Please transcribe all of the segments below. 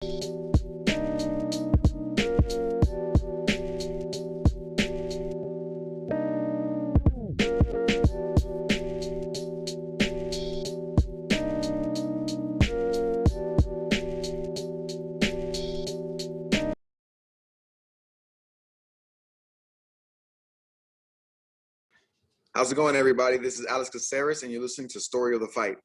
How's it going, everybody? This is Alex Caceres, and you're listening to Story of the Fight.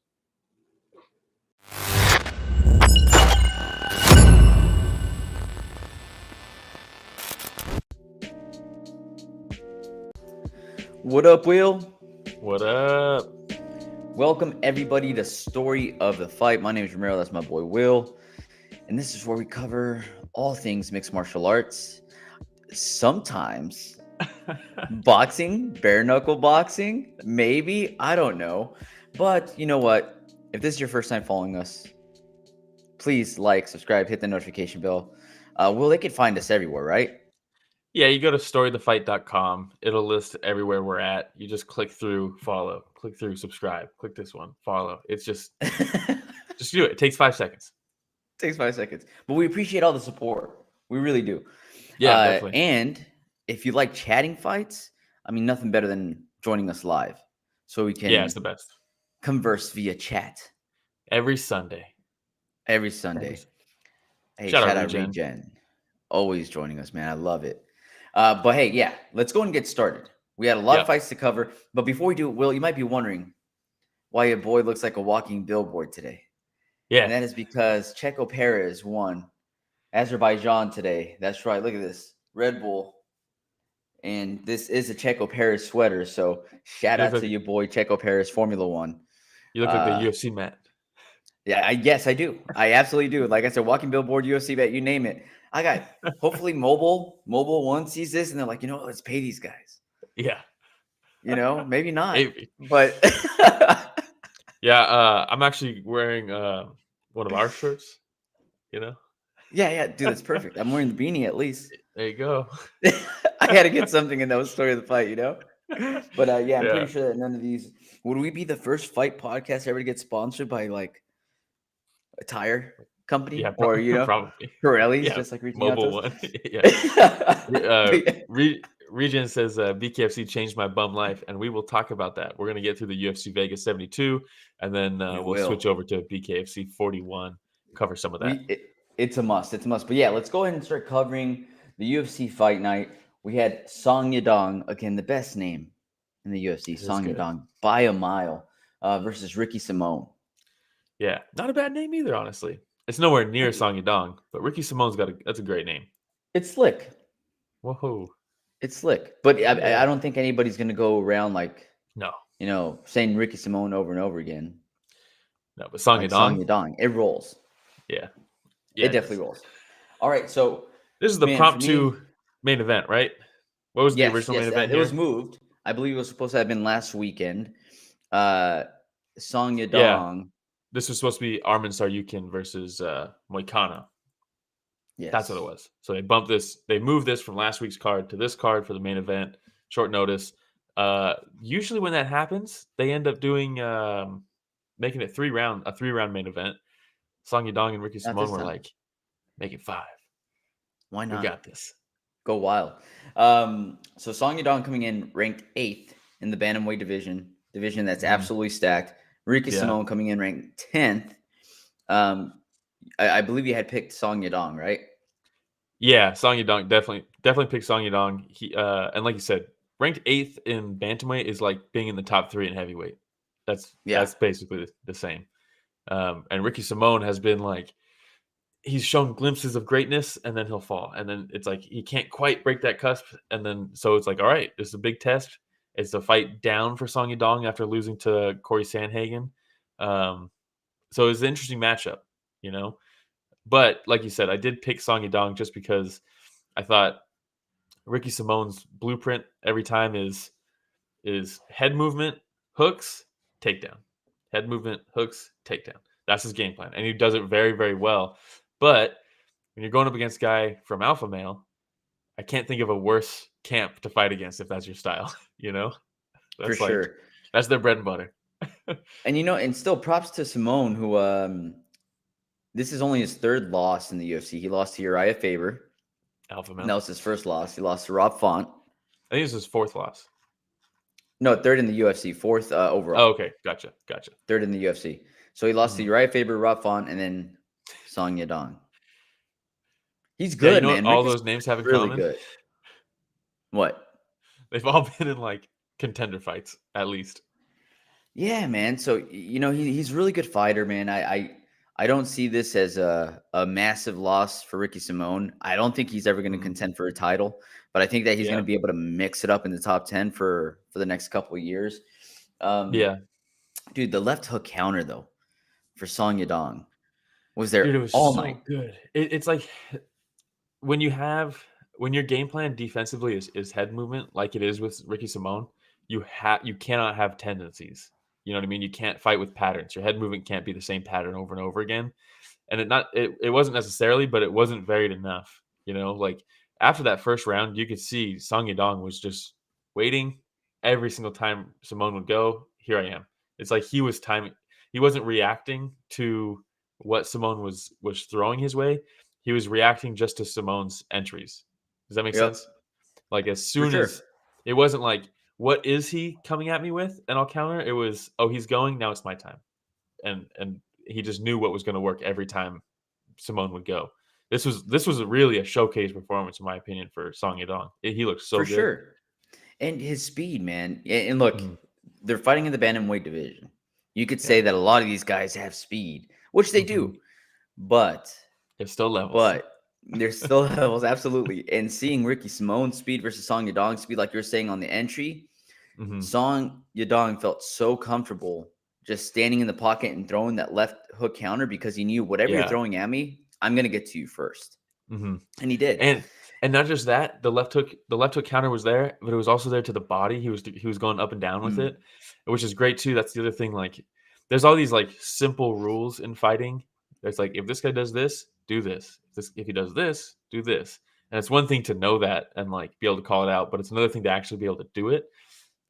What up, Will? What up? Welcome, everybody, to Story of the Fight. My name is Romero. That's my boy, Will. And this is where we cover all things mixed martial arts. Sometimes boxing, bare knuckle boxing, maybe. I don't know. But you know what? If this is your first time following us, please like, subscribe, hit the notification bell. Will, they can find us everywhere, right? Yeah, you go to storythefight.com. It'll list everywhere we're at. You just click through, follow, click through, subscribe, click this one, follow. It's just do it. It takes 5 seconds. Takes 5 seconds. But we appreciate all the support. We really do. Yeah, definitely. And if you like chatting fights, I mean, nothing better than joining us live. So we can it's the best. Converse via chat. Every Sunday. Hey, Shout out Regen. Regen. Always joining us, man. I love it. But hey, yeah, let's go and get started. We had a lot of fights to cover. But before we do, Will, you might be wondering why your boy looks like a walking billboard today. Yeah. And that is because Checo Perez won Azerbaijan today. That's right. Look at this. Red Bull. And this is a Checo Perez sweater. So shout out to your boy Checo Perez, Formula One. You look like the UFC Matt. Yeah, yes, I do. I absolutely do. Like I said, walking billboard, UFC bet, you name it. I got hopefully mobile one sees this and they're like, let's pay these guys. Yeah. Maybe not. Maybe. But yeah, I'm actually wearing one of our shirts, Yeah, dude, that's perfect. I'm wearing the beanie at least. There you go. I had to get something in that Story of the Fight, But I'm pretty sure that none of these would we be the first fight podcast ever to get sponsored by like a tire company or probably Pirelli's, just like reaching out to mobile us. one. Regen says BKFC changed my bum life, and we will talk about that. We're going to get through the UFC Vegas 72, and then we'll switch over to BKFC 41, cover some of that. It's a must. But yeah, let's go ahead and start covering the UFC fight night. We had Song Yadong, again, the best name in the UFC, Song Yadong, by a mile, versus Ricky Simón. Yeah, not a bad name either, honestly. It's nowhere near Song Yadong, but Ricky Simón's that's a great name. It's slick. Whoa. It's slick. But I don't think anybody's going to go around saying Ricky Simón over and over again. No, but Song Yadong, it rolls. Yeah. It definitely rolls. All right, so this is the impromptu main event, right? What was the original main event? It was moved. I believe it was supposed to have been last weekend. Song Yadong. Yeah. This was supposed to be Arman Tsarukyan versus Moicano. Yes. That's what it was. So they bumped this. They moved this from last week's card to this card for the main event. Short notice. Usually when that happens, they end up doing making it a 3-round main event. Song Yadong and Ricky Simón were like, make it 5. Why not? We got this. Go wild. So Song Yadong coming in ranked 8th in the bantamweight division that's absolutely stacked. Ricky Simón coming in ranked 10th. I believe you had picked Song Yadong, right? Yeah, Song Yadong definitely picked Song Yadong. He and like you said, ranked 8th in bantamweight is like being in the top 3 in heavyweight. That's basically the same. And Ricky Simón has been like, he's shown glimpses of greatness and then he'll fall. And then it's like, he can't quite break that cusp. And then, so it's like, all right, this is a big test. It's a fight down for Song Yadong after losing to Corey Sandhagen. So it's an interesting matchup, But like you said, I did pick Song Yadong just because I thought Ricky Simón's blueprint every time is head movement, hooks, takedown. Head movement, hooks, takedown. That's his game plan. And he does it very, very well. But when you're going up against a guy from Alpha Male, I can't think of a worse camp to fight against if that's your style, That's for sure. That's their bread and butter. And still props to Simón, who this is only his third loss in the UFC. He lost to Uriah Faber. Alpha male. That was his first loss. He lost to Rob Font. I think it was his fourth loss. No, third in the UFC, fourth overall. Oh, okay. Gotcha. Third in the UFC. So he lost to Uriah Faber, Rob Font, and then Song Yadong. He's good, you know man. what all those names have in really common? good. What? They've all been in like contender fights, at least. Yeah, man. So he's a really good fighter, man. I don't see this as a massive loss for Ricky Simón. I don't think he's ever going to contend for a title, but I think that he's going to be able to mix it up in the top 10 for the next couple of years. Dude, the left hook counter though for Song Yadong was there Dude, it was all so night. Good. It's like when your game plan defensively is head movement, like it is with Ricky Simón, you cannot have tendencies. You know what I mean? You can't fight with patterns. Your head movement can't be the same pattern over and over again. And it wasn't necessarily, but it wasn't varied enough. Like after that first round, you could see Song Yadong was just waiting every single time Simón would go. Here I am. It's like he was timing. He wasn't reacting to what Simón was throwing his way. He was reacting just to Simón's entries. Does that make sense? Like as soon as it wasn't like, what is he coming at me with? And I'll counter. It was, oh, he's going. Now it's my time. And he just knew what was going to work every time Simón would go. This was really a showcase performance, in my opinion, for Song Yadong. He looked so good. For sure. And his speed, man. And look, they're fighting in the bantamweight division. You could say that a lot of these guys have speed, which they do, but there's still levels. But there's still levels, absolutely. And seeing Ricky Simón's speed versus Song Yadong's speed, like you're saying on the entry, Song Yadong felt so comfortable just standing in the pocket and throwing that left hook counter because he knew whatever you're throwing at me, I'm gonna get to you first. And he did. And not just that, the left hook counter was there, but it was also there to the body. He was going up and down with it, which is great too. That's the other thing. Like, there's all these like simple rules in fighting. There's like, if this guy does this, do this. If he does this, do this. And it's one thing to know that and like be able to call it out, but it's another thing to actually be able to do it.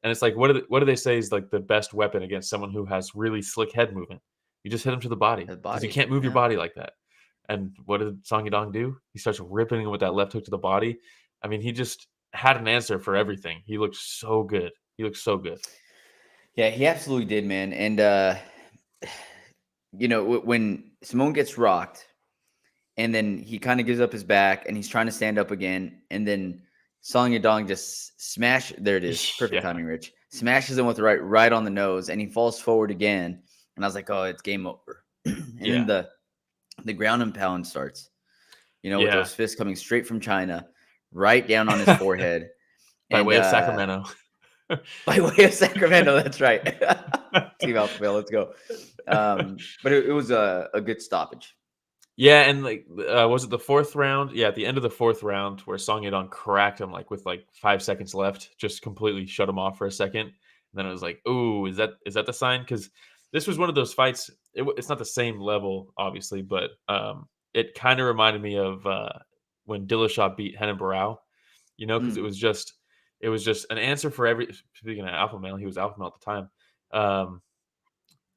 And it's like, what do they say is like the best weapon against someone who has really slick head movement? You just hit him to the body because you can't move your body like that. And what did Song Yadong do? He starts ripping him with that left hook to the body. I mean, he just had an answer for everything. He looked so good. Yeah, he absolutely did, man. And when Simón gets rocked, and then he kind of gives up his back, and he's trying to stand up again, and then Song Yadong just there it is, perfect timing, Rich. Smashes him with right on the nose, and he falls forward again. And I was like, oh, it's game over. And then the ground and pound starts, with those fists coming straight from China, right down on his forehead. By way of Sacramento. By way of Sacramento, that's right. Team Alpha Male, let's go. But it was a good stoppage. Yeah, and like, was it the fourth round? Yeah, at the end of the fourth round, where Song Yadong cracked him like with like 5 seconds left, just completely shut him off for a second. And then it was like, "Ooh, is that the sign?" Because this was one of those fights. It's not the same level, obviously, but it kind of reminded me of when Dillashaw beat Renan Barão. Because it was just an answer for every. Speaking of alpha male, he was alpha male at the time.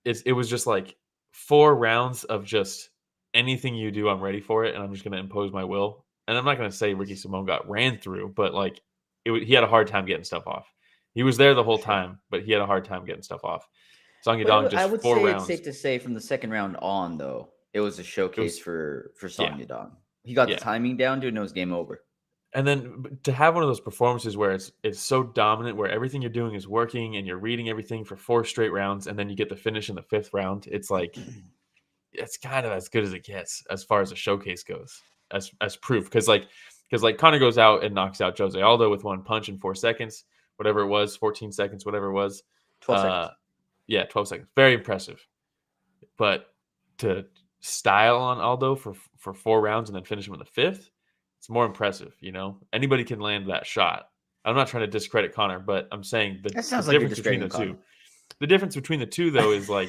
It was just like 4 rounds of just anything you do, I'm ready for it, and I'm just going to impose my will. And I'm not going to say Ricky Simón got ran through, but like he had a hard time getting stuff off. He was there the whole time, but he had a hard time getting stuff off. Song Yadong just 4 rounds. I would say it's safe to say from the second round on, though, it was a showcase for Song Yadong. He got the timing down, dude, and it was game over. And then to have one of those performances where it's so dominant, where everything you're doing is working and you're reading everything for 4 straight rounds, and then you get the finish in the 5th round, it's like it's kind of as good as it gets as far as a showcase goes, as proof. Because Conor goes out and knocks out Jose Aldo with 1 punch in 4 seconds, whatever it was, 14 seconds, whatever it was. 12 seconds. Yeah, 12 seconds. Very impressive. But to style on Aldo for 4 rounds and then finish him in the 5th, it's more impressive, Anybody can land that shot. I'm not trying to discredit Conor, but I'm saying the difference between the two. The difference between the two, though, is like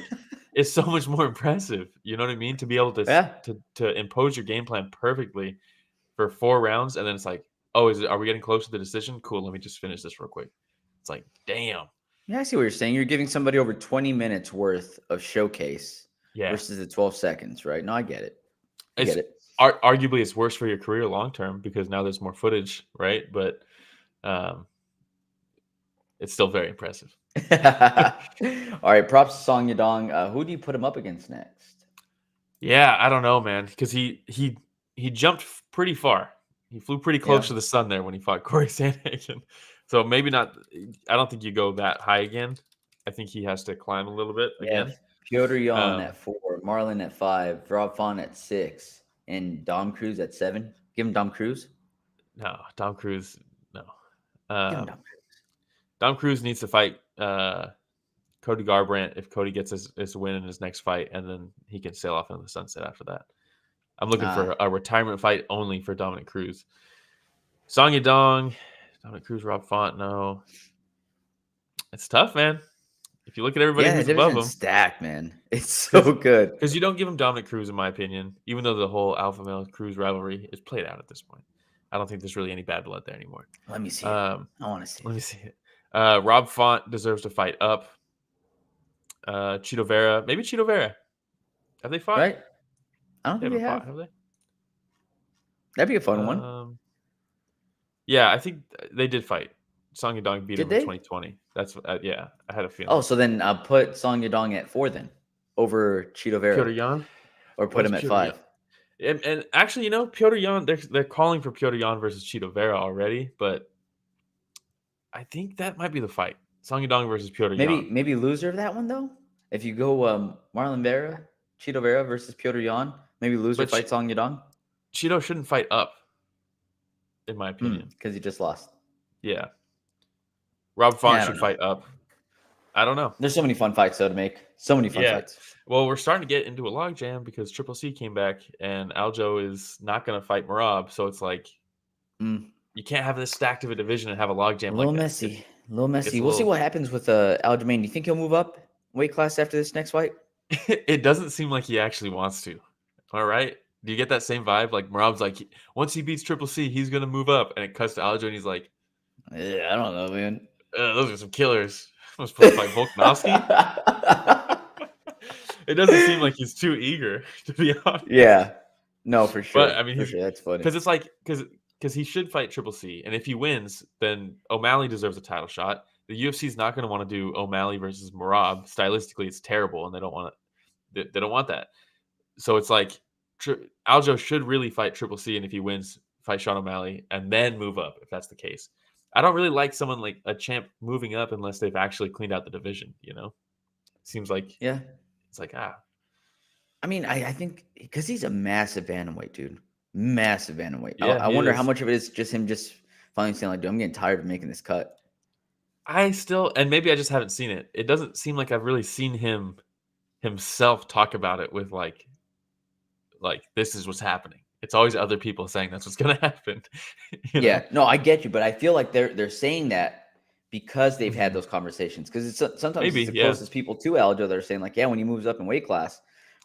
it's so much more impressive. You know what I mean? To be able to impose your game plan perfectly for 4 rounds, and then it's like, oh, are we getting close to the decision? Cool, let me just finish this real quick. It's like, damn. Yeah, I see what you're saying. You're giving somebody over 20 minutes worth of showcase versus the 12 seconds, right? No, I get it. get it. Arguably, it's worse for your career long term because now there's more footage, right? But it's still very impressive. All right, props to Song Yadong. Who do you put him up against next? Yeah, I don't know, man, because he jumped pretty far. He flew pretty close to the sun there when he fought Corey Sandhagen. So maybe not. I don't think you go that high again. I think he has to climb a little bit again. Petr Yan at 4, Marlon at 5, Rob Font at 6, and Dom Cruz at 7. Give him Dom Cruz. No, Dom Cruz. No. Give him Dom Cruz. Dom Cruz needs to fight Cody Garbrandt if Cody gets his win in his next fight, and then he can sail off into the sunset after that. I'm looking for a retirement fight only for Dominic Cruz. Song Yadong, Dominic Cruz, Rob Font. No, it's tough, man. If you look at everybody who's above him, stacked, man. It's so good because you don't give him Dominic Cruz, in my opinion. Even though the whole alpha male Cruz rivalry is played out at this point, I don't think there's really any bad blood there anymore. Let me see. I want to see. Let me see it. Rob Font deserves to fight up. Chito Vera, maybe Chito Vera. Have they fought? Right. I don't think they have. Have they? That'd be a fun one. Yeah, I think they did fight. Song Yadong beat him in 2020. That's I had a feeling. Oh, so then put Song Yadong at 4 then, over Chito Vera. Petr Yan, or put him at 5. And actually, Petr Yan, they're calling for Petr Yan versus Chito Vera already, but I think that might be the fight. Song Yadong versus Petr Yan. Maybe loser of that one though. If you go Marlon Vera, Chito Vera versus Petr Yan, maybe loser fight Song Yadong. Cheeto shouldn't fight up, in my opinion, because he just lost. Yeah. Rob Font should fight up. I don't know. There's so many fun fights though to make. So many fun fights. Well, we're starting to get into a logjam because Triple C came back and Aljo is not going to fight Merab. So it's like you can't have this stacked of a division and have a logjam. A little messy. We'll see what happens with Aljamain. Do you think he'll move up weight class after this next fight? It doesn't seem like he actually wants to. All right. Do you get that same vibe? Like Merab's like, once he beats Triple C, he's going to move up. And it cuts to Aljo and he's like, yeah, I don't know, man. Those are some killers. I'm supposed to fight Volkanovski. It doesn't seem like he's too eager, to be honest. Yeah, no, for sure. But I mean, that's funny because it's like because he should fight Triple C, and if he wins, then O'Malley deserves a title shot. The UFC is not going to want to do O'Malley versus Merab. Stylistically, it's terrible, and they don't want it. They don't want that. So it's like Aljo should really fight Triple C, and if he wins, fight Sean O'Malley, and then move up if that's the case. I don't really like someone like a champ moving up unless they've actually cleaned out the division, Seems like it's like I mean, I think because he's a massive bantamweight, dude. Massive bantamweight. Yeah, I wonder how much of it is just him just finally saying like, dude, I'm getting tired of making this cut. And maybe I just haven't seen it. It doesn't seem like I've really seen him himself talk about it with like this is what's happening. It's always other people saying that's what's going to happen. Yeah, no, I get you, but I feel like they're saying that because they've had those conversations. Because it's sometimes it's the closest people to Aljo that are saying like, yeah, when he moves up in weight class,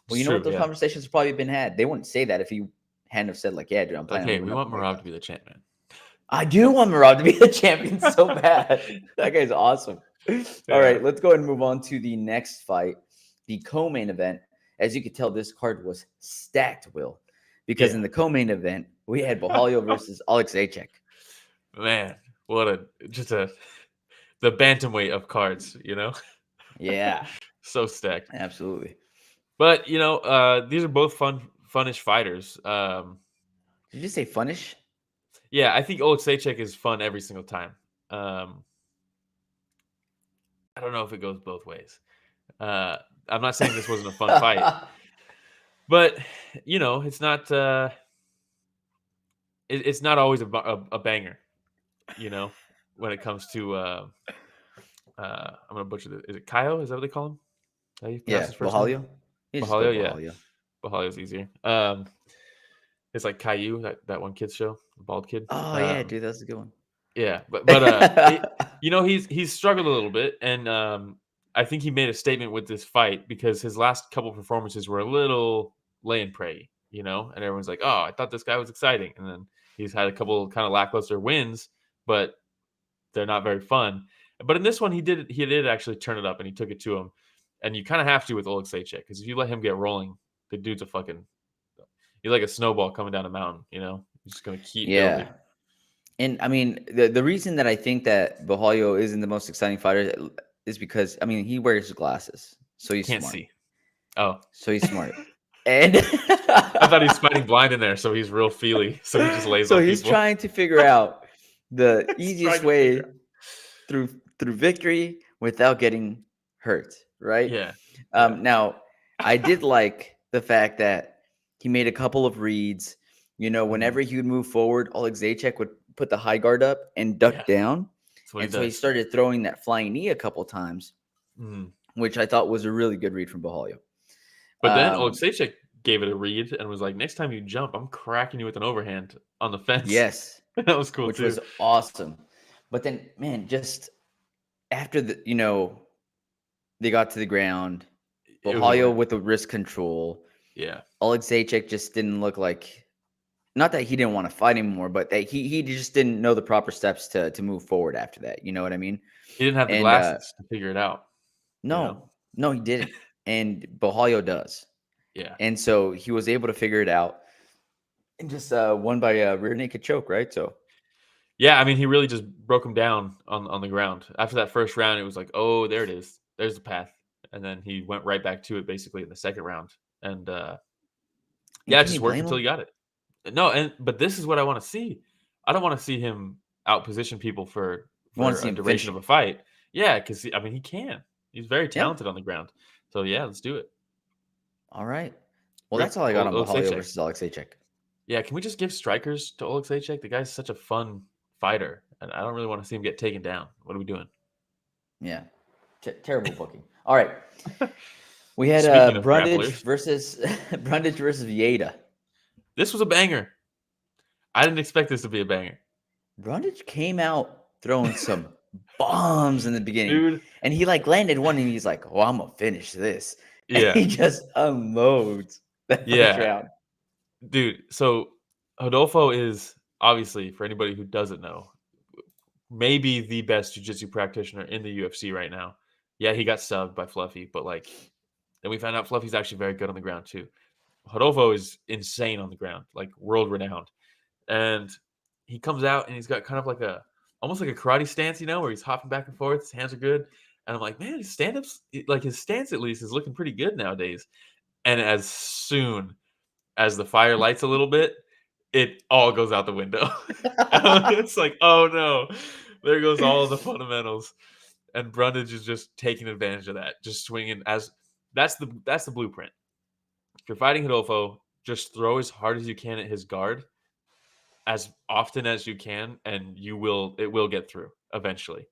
well, you know what, those conversations have probably been had. They wouldn't say that if he hadn't have said like, yeah, dude, I'm planning. Okay, we want Merab to be the champion. I do want Merab to be the champion so bad. That guy's awesome. All right, let's go ahead and move on to the next fight, the co-main event. As you can tell, this card was stacked, Will. Because in the co-main event, we had Borralho versus Oleksiejczuk. Man, what the bantamweight of cards, Yeah. So stacked. Absolutely. But, these are both funnish fighters. Did you say funnish? Yeah, I think Oleksiejczuk is fun every single time. I don't know if it goes both ways. I'm not saying this wasn't a fun fight. But it's not. It's not always a banger. When it comes to. I'm gonna butcher this. Is it Caio? Is that what they call him? Yeah, Borralho. Borralho, yeah. Borralho's easier. It's like Caillou, that one kid's show, the bald kid. Oh yeah, dude, that's a good one. Yeah, but he's struggled a little bit, and I think he made a statement with this fight because his last couple performances were a little lay and pray, and everyone's like, oh, I thought this guy was exciting. And then he's had a couple kind of lackluster wins, but they're not very fun. But in this one, he did actually turn it up and he took it to him. And you kind of have to with Oleksiejczuk because if you let him get rolling, the dude's a fucking, he's like a snowball coming down a mountain. He's just gonna keep building. And I mean, the reason that I think that Borralho isn't the most exciting fighter is because, I mean, he wears glasses, so he's Can't smart. see. Oh, so he's smart. And I thought he's fighting blind in there, so he's real feely. So he just lays so on he's people. trying to figure out the easiest way through victory without getting hurt, right? Yeah. Now, I did like the fact that he made a couple of reads. Whenever he would move forward, Oleksiejczuk would put the high guard up and duck down. And so he started throwing that flying knee a couple times, which I thought was a really good read from Borralho. But then Oleksiejczuk gave it a read and was like, next time you jump, I'm cracking you with an overhand on the fence. Yes. That was cool, which was awesome. But then, man, just after they got to the ground, Borralho with the wrist control. Yeah. Oleksiejczuk just didn't look like, not that he didn't want to fight anymore, but that he just didn't know the proper steps to move forward after that. You know what I mean? He didn't have the glasses to figure it out. No, he didn't. And Borralho does. Yeah. And so he was able to figure it out and just won by a rear naked choke, right? So. Yeah, I mean, he really just broke him down on the ground. After that first round, it was like, oh, there it is. There's the path. And then he went right back to it basically in the second round. And just worked until he got it. No, but this is what I want to see. I don't want to see him outposition people for a duration of a fight. Yeah, because, I mean, he can. He's very talented on the ground. So, yeah, let's do it. All right. Well, that's all I got on Borralho versus Oleksiejczuk. Yeah, can we just give strikers to Oleksiejczuk? The guy's such a fun fighter, and I don't really want to see him get taken down. What are we doing? Yeah. Terrible booking. All right. We had Brundage versus Vieira. This was a banger. I didn't expect this to be a banger. Brundage came out throwing some bombs in the beginning. Dude. And he landed one and he's like, oh, I'm going to finish this. Yeah. And he just unloads that first round. Dude, so Rodolfo is obviously, for anybody who doesn't know, maybe the best jiu-jitsu practitioner in the UFC right now. Yeah, he got subbed by Fluffy, but then we found out Fluffy's actually very good on the ground too. Rodolfo is insane on the ground, world renowned. And he comes out and he's got kind of almost like a karate stance, where he's hopping back and forth. His hands are good. And I'm like, man, his stand-ups, his stance at least is looking pretty good nowadays. And as soon as the fire lights a little bit, it all goes out the window. It's like, oh no, there goes all of the fundamentals. And Brundage is just taking advantage of that, just swinging that's the blueprint. If you're fighting Rodolfo, just throw as hard as you can at his guard, as often as you can, and it will get through eventually.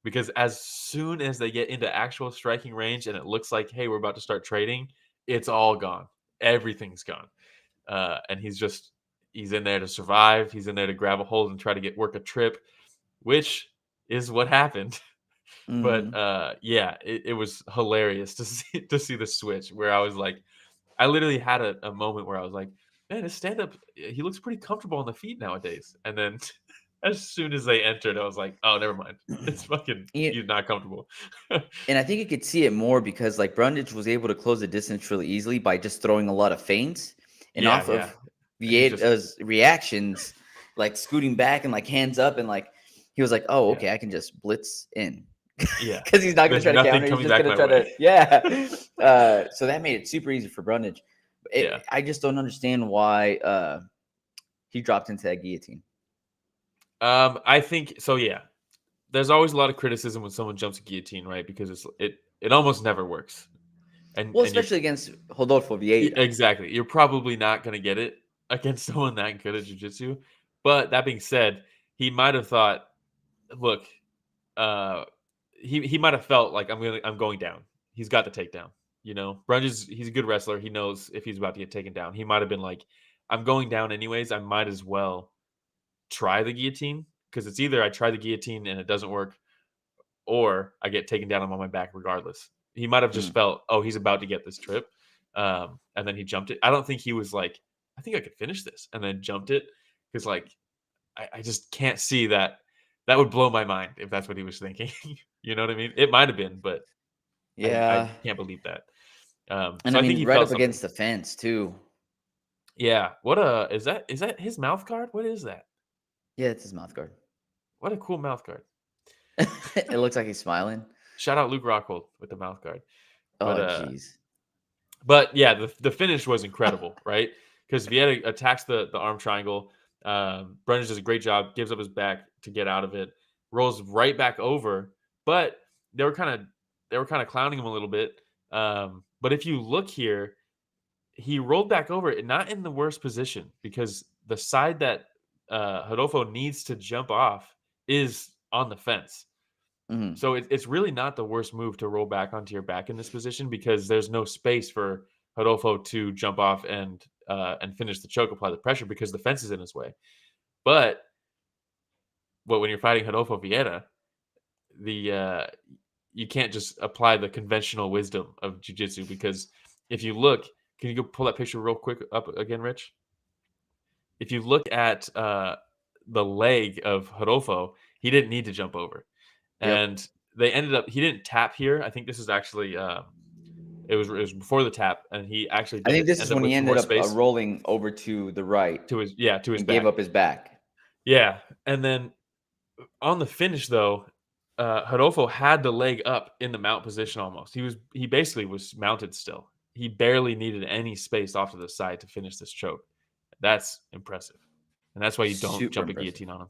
Because as soon as they get into actual striking range and it looks like, hey, we're about to start trading, it's all gone. Everything's gone. And he's in there to survive. He's in there to grab a hold and try to work a trip, which is what happened. Mm-hmm. But it was hilarious to see the switch where I was like, I literally had a moment where I was like, man, his stand-up, he looks pretty comfortable on the feet nowadays. And then as soon as they entered, I was like, oh, never mind. It's fucking, he's not comfortable. And I think you could see it more because Brundage was able to close the distance really easily by just throwing a lot of feints. And off of Vieira's reactions, scooting back and hands up, and he was like, oh, okay, I can just blitz in. Yeah. Because he's not going to try to counter. He's just going to try to, yeah. So that made it super easy for Brundage. I just don't understand why he dropped into that guillotine. I think so. Yeah, there's always a lot of criticism when someone jumps a guillotine, right? Because it almost never works. And especially against Rodolfo Vieira. Exactly, you're probably not going to get it against someone that good at jiu-jitsu. But that being said, he might have thought, look, he might have felt like I'm going down. He's got the takedown. Brundage, he's a good wrestler. He knows if he's about to get taken down. He might have been like, I'm going down anyways. I might as well try the guillotine, because it's either I try the guillotine and it doesn't work, or I get taken down. I'm on my back regardless. He might have just felt, oh, he's about to get this trip. And then he jumped it. I don't think he was like, I think I could finish this, and then jumped it. Because I just can't see that. That would blow my mind if that's what he was thinking. You know what I mean? It might have been, but I can't believe that. And so I think he right up against the fence too. Yeah. Is that his mouth guard? What is that? Yeah, it's his mouth guard. What a cool mouth guard. It looks like he's smiling. Shout out Luke Rockhold with the mouth guard. Oh, jeez. But yeah, the finish was incredible, right? Because Vieira attacks the arm triangle. Brundage does a great job, gives up his back to get out of it, rolls right back over. But they were kind of clowning him a little bit. But if you look here, he rolled back over it, not in the worst position, because the side that Rodolfo needs to jump off is on the fence. Mm-hmm. So it's really not the worst move to roll back onto your back in this position, because there's no space for Rodolfo to jump off and finish the choke, apply the pressure, because the fence is in his way. But when you're fighting Rodolfo Vieira, you can't just apply the conventional wisdom of jiu-jitsu, because if you look, can you go pull that picture real quick up again, Rich? If you look at the leg of Rodolfo, he didn't need to jump over. And they ended up, he didn't tap here. I think this is actually, it was before the tap, and he actually did. I think this is when he ended up rolling over to the right. To his back. Gave up his back. Yeah. And then on the finish, though, Rodolfo had the leg up in the mount position almost. He basically was mounted still. He barely needed any space off to the side to finish this choke. That's impressive. And that's why you don't jump a guillotine on him.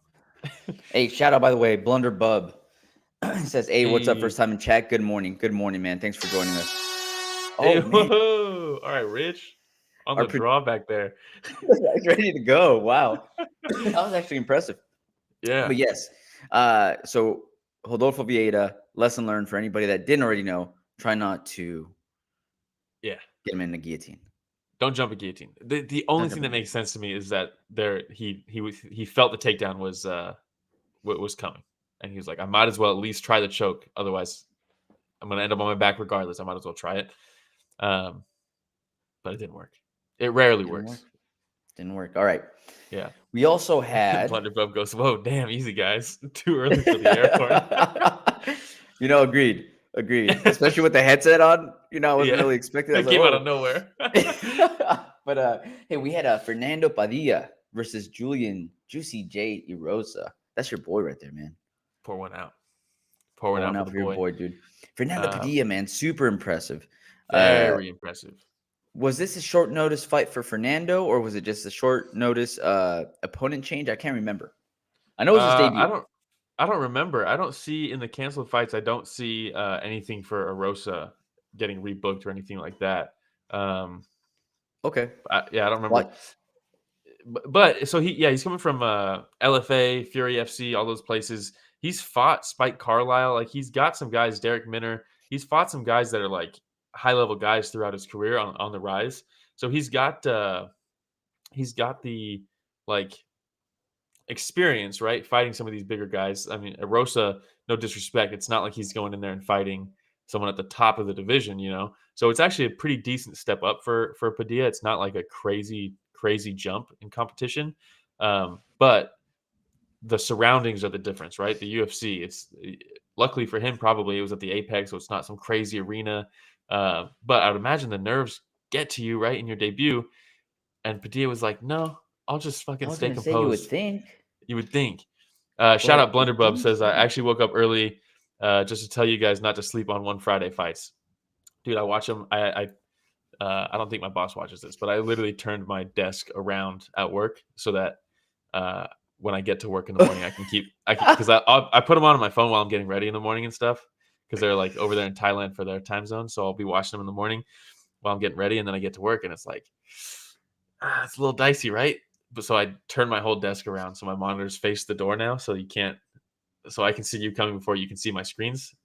Hey, shout out, by the way, Blunder Bub. He says, hey, what's up? First time in chat. Good morning. Good morning, man. Thanks for joining us. Hey, whoa. All right, Rich. On the draw back there. He's ready to go. Wow. That was actually impressive. Yeah. But yes. So Rodolfo Vieira, lesson learned for anybody that didn't already know, try not to get him in the guillotine. Don't jump a guillotine. The only thing that makes sense to me is that he felt the takedown was coming. And he was like, I might as well at least try the choke. Otherwise, I'm going to end up on my back regardless. I might as well try it. But it didn't work. It rarely works. Didn't work. All right. Yeah. We also had... Blunderbub goes, whoa, damn, easy, guys. Too early for the airport. Agreed. Especially with the headset on. I wasn't really expecting that. It came out of nowhere. But, hey, we had Fernando Padilla versus Julian Juicy J Erosa. That's your boy right there, man. Pour one out. Pour one out for your boy, dude. Fernando Padilla, man, super impressive. Very impressive. Was this a short notice fight for Fernando, or was it just a short notice opponent change? I can't remember. I know it was his debut. I don't remember. I don't see in the canceled fights. I don't see anything for Erosa getting rebooked or anything like that. Okay. I don't remember. What? But so he's coming from LFA, Fury FC, all those places. He's fought Spike Carlisle. Like, he's got some guys, Derek Minner. He's fought some guys that are like high-level guys throughout his career on the rise. So he's got the like experience, right? Fighting some of these bigger guys. I mean, Erosa, no disrespect, it's not like he's going in there and fighting someone at the top of the division, So it's actually a pretty decent step up for Padilla. It's not like a crazy jump in competition. But the surroundings are the difference, right? The UFC, it's luckily for him, probably it was at the Apex, so it's not some crazy arena. But I would imagine the nerves get to you, right, in your debut. And Padilla was like, no, I'll just fucking stay composed. You would think. Shout out Blunderbub says, I actually woke up early just to tell you guys not to sleep on One Friday fights. Dude, I watch them. I don't think my boss watches this, but I literally turned my desk around at work so that when I get to work in the morning, because I put them on my phone while I'm getting ready in the morning and stuff, because they're like over there in Thailand for their time zone. So I'll be watching them in the morning while I'm getting ready, and then I get to work, and it's like, it's a little dicey, right? But so I turn my whole desk around so my monitors face the door now, so I can see you coming before you can see my screens.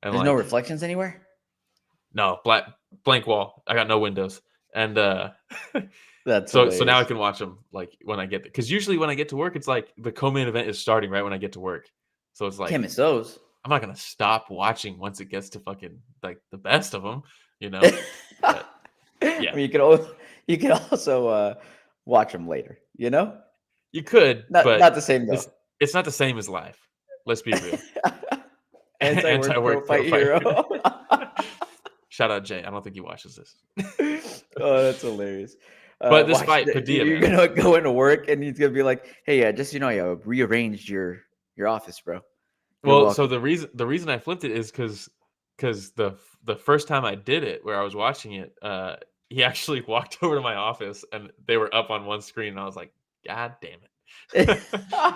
And there's no reflections anywhere? No, blank wall. I got no windows. And that's so now I can watch them like when I get there. Because usually when I get to work, it's like the co-main event is starting right when I get to work. So it's like, can't miss those. I'm not gonna stop watching once it gets to fucking like the best of them, But, yeah, I mean, you can also watch them later. You could, but not the same though. It's not the same as live. Let's be real. Anti-work fight hero. Shout out Jay. I don't think he watches this. Oh, that's hilarious. But this fight, Padilla, you're gonna go into work and he's gonna be like, "Hey, just so you know, I rearranged your office, bro." Well, so the reason I flipped it is because the first time I did it, where I was watching it, he actually walked over to my office and they were up on one screen, and I was like, "God damn it!"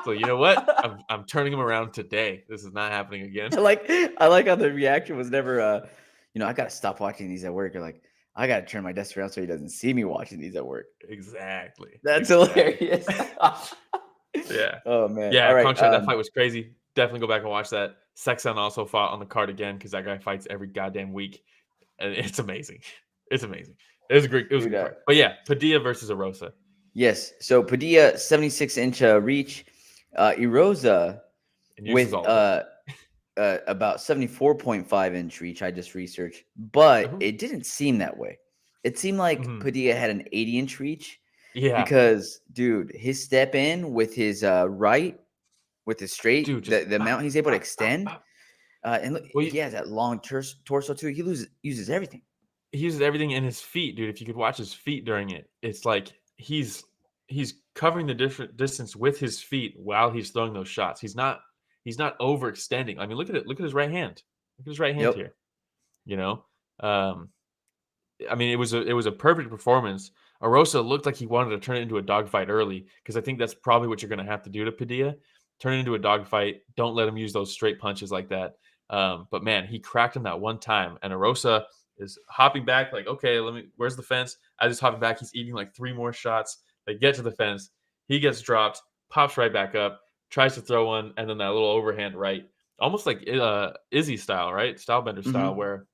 So you know what? I'm turning him around today. This is not happening again. I like how the reaction was never, I gotta stop watching these at work. You're like, I gotta turn my desk around so he doesn't see me watching these at work. Exactly. That's hilarious. Yeah. Oh man. Yeah. All right. Contract, that fight was crazy. Definitely go back and watch that. Sexton also fought on the card again because that guy fights every goddamn week, and it's amazing. It's amazing. It was a great. It was a good fight. But yeah, Padilla versus Erosa. Yes. So Padilla, 76-inch reach. Erosa with about 74.5-inch reach. I just researched, but it didn't seem that way. It seemed like Padilla had an 80-inch reach. Yeah. Because, dude, his step in with his right, with his straight, dude, the amount he's able to extend. And look, he has that long torso too. He uses everything. He uses everything in his feet, dude. If you could watch his feet during it, it's like he's covering the different distance with his feet while he's throwing those shots. He's not overextending. I mean, look at it. Look at his right hand. Look at his right hand here. You know, I mean, it was a perfect performance. Erosa looked like he wanted to turn it into a dogfight early because I think that's probably what you're going to have to do to Padilla. Turn it into a dogfight. Don't let him use those straight punches like that. But man, he cracked him that one time, and Erosa is hopping back like, okay, where's the fence? As he's hopping back, he's eating like 3 more shots. They get to the fence. He gets dropped, pops right back up, tries to throw one, and then that little overhand right, almost like Izzy style, right? Stylebender style, where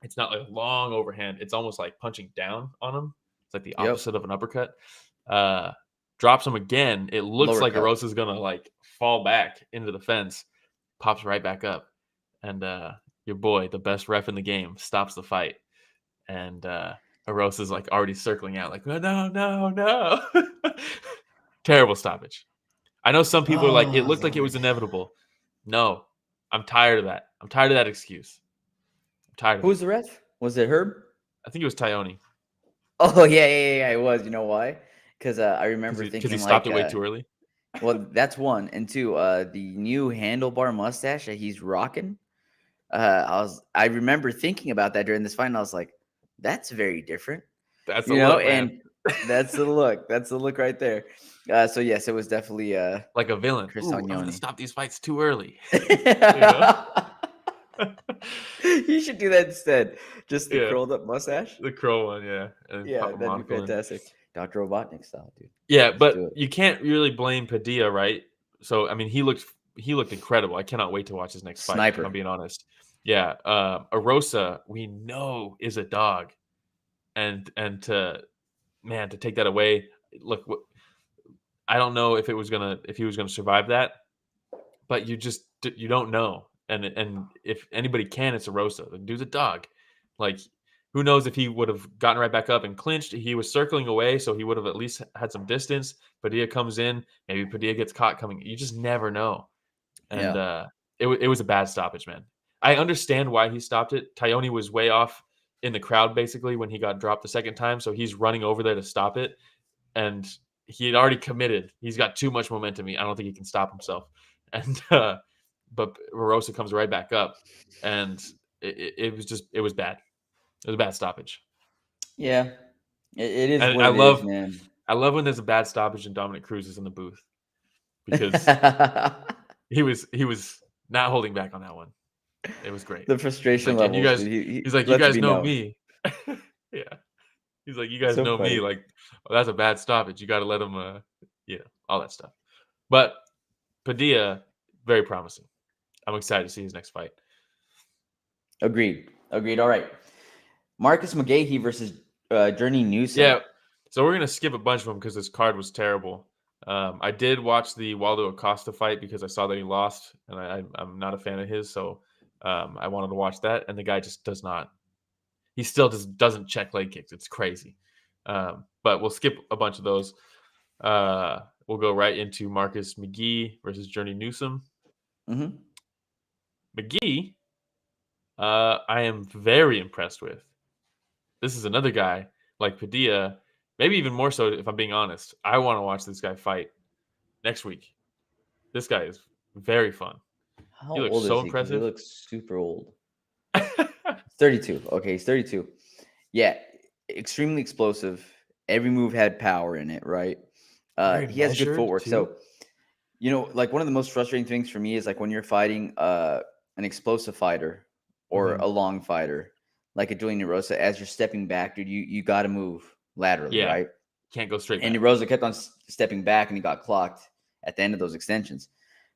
it's not like long overhand. It's almost like punching down on him. It's like the opposite of an uppercut. Drops him again. It looks like Erosa's going to like fall back into the fence, pops right back up. And your boy, the best ref in the game, stops the fight. And Erosa's like already circling out like, no. Terrible stoppage. I know some people are like, it looked like it was inevitable. No, I'm tired of that. I'm tired of that excuse. Who was the ref? Was it Herb? I think it was Tyone. Oh yeah, it was. You know why? Because I remember thinking because he stopped it way too early. Well, that's one, and two, the new handlebar mustache that he's rocking. I remember thinking about that during this fight, and I was like, "That's very different." That's the look, and that's the look. That's the look right there. So yes, it was definitely like a villain. Chris I'm gonna stop these fights too early. You should do that instead. Just the curled up mustache. The curl one, yeah. And that'd be fantastic. Dr. Robotnik style, dude. Yeah, but you can't really blame Padilla, right? So I mean, he looked incredible. I cannot wait to watch his next fight. If I'm being honest. Yeah, Erosa, we know is a dog, and to take that away. Look, I don't know if he was gonna survive that, but you don't know. And if anybody can, it's Erosa. The dude's a dog. Like, who knows if he would have gotten right back up and clinched? He was circling away, so he would have at least had some distance. Padilla comes in. Maybe Padilla gets caught coming. You just never know. And it was a bad stoppage, man. I understand why he stopped it. Tyone was way off in the crowd, basically, when he got dropped the second time, so he's running over there to stop it. And he had already committed. He's got too much momentum. I don't think he can stop himself. And but Erosa comes right back up, and it was bad. It was a bad stoppage. Yeah, it is. And I love when there's a bad stoppage and Dominic Cruz is in the booth because he was not holding back on that one. It was great. The frustration level. You guys, he's like, you guys know me. Yeah, he's like, you guys know me. Like, oh, that's a bad stoppage. You got to let him. All that stuff. But Padilla, very promising. I'm excited to see his next fight. Agreed. All right. Marcus McGhee versus Journey Newson. Yeah. So we're going to skip a bunch of them because this card was terrible. I did watch the Waldo Acosta fight because I saw that he lost, and I'm not a fan of his. So I wanted to watch that. And the guy just does not. He still doesn't check leg kicks. It's crazy. But we'll skip a bunch of those. We'll go right into Marcus McGhee versus Journey Newsom. Mm-hmm. McGhee, I am very impressed with. This is another guy like Padilla maybe even more so if I'm being honest. I want to watch this guy fight next week. This guy is very fun. How He looks old so is he? 'Cause he impressive. looks super old. 32. Okay, he's 32. Yeah, extremely explosive. Every move had power in it, right? Very He has good measured, footwork. too. So, like one of the most frustrating things for me is like when you're fighting an explosive fighter or a long fighter, like a Julian Erosa, as you're stepping back, dude, you got to move laterally, Yeah. right? Can't go straight And back. Erosa kept on stepping back, and he got clocked at the end of those extensions.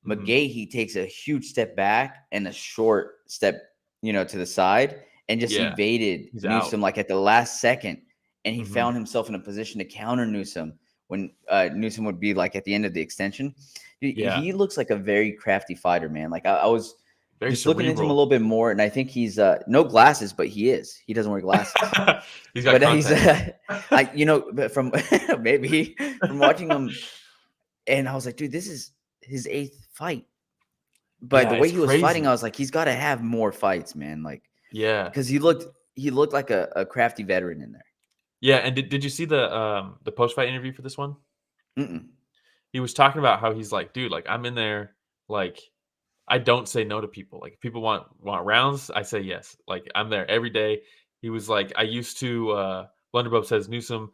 McGhee, he takes a huge step back and a short step, to the side, and just evaded He's Newsom out. like at the last second, and he found himself in a position to counter Newsom when Newsom would be like at the end of the extension. He looks like a very crafty fighter, man. Like I was Very just looking into him a cerebral. little bit more, and I think he's no glasses, but he is. He doesn't wear glasses. He's got contacts. But from maybe from watching him, and I was like, dude, this is his 8th fight. But the way he was fighting, I was like, he's got to have more fights, man. Like, because he looked like a crafty veteran in there. Yeah, and did you see the post fight interview for this one? Mm-mm. He was talking about how he's like, dude, like I'm in there, like I don't say no to people. Like if people want rounds, I say yes. Like I'm there every day. He was like, I used to. Blunderbub says Newsom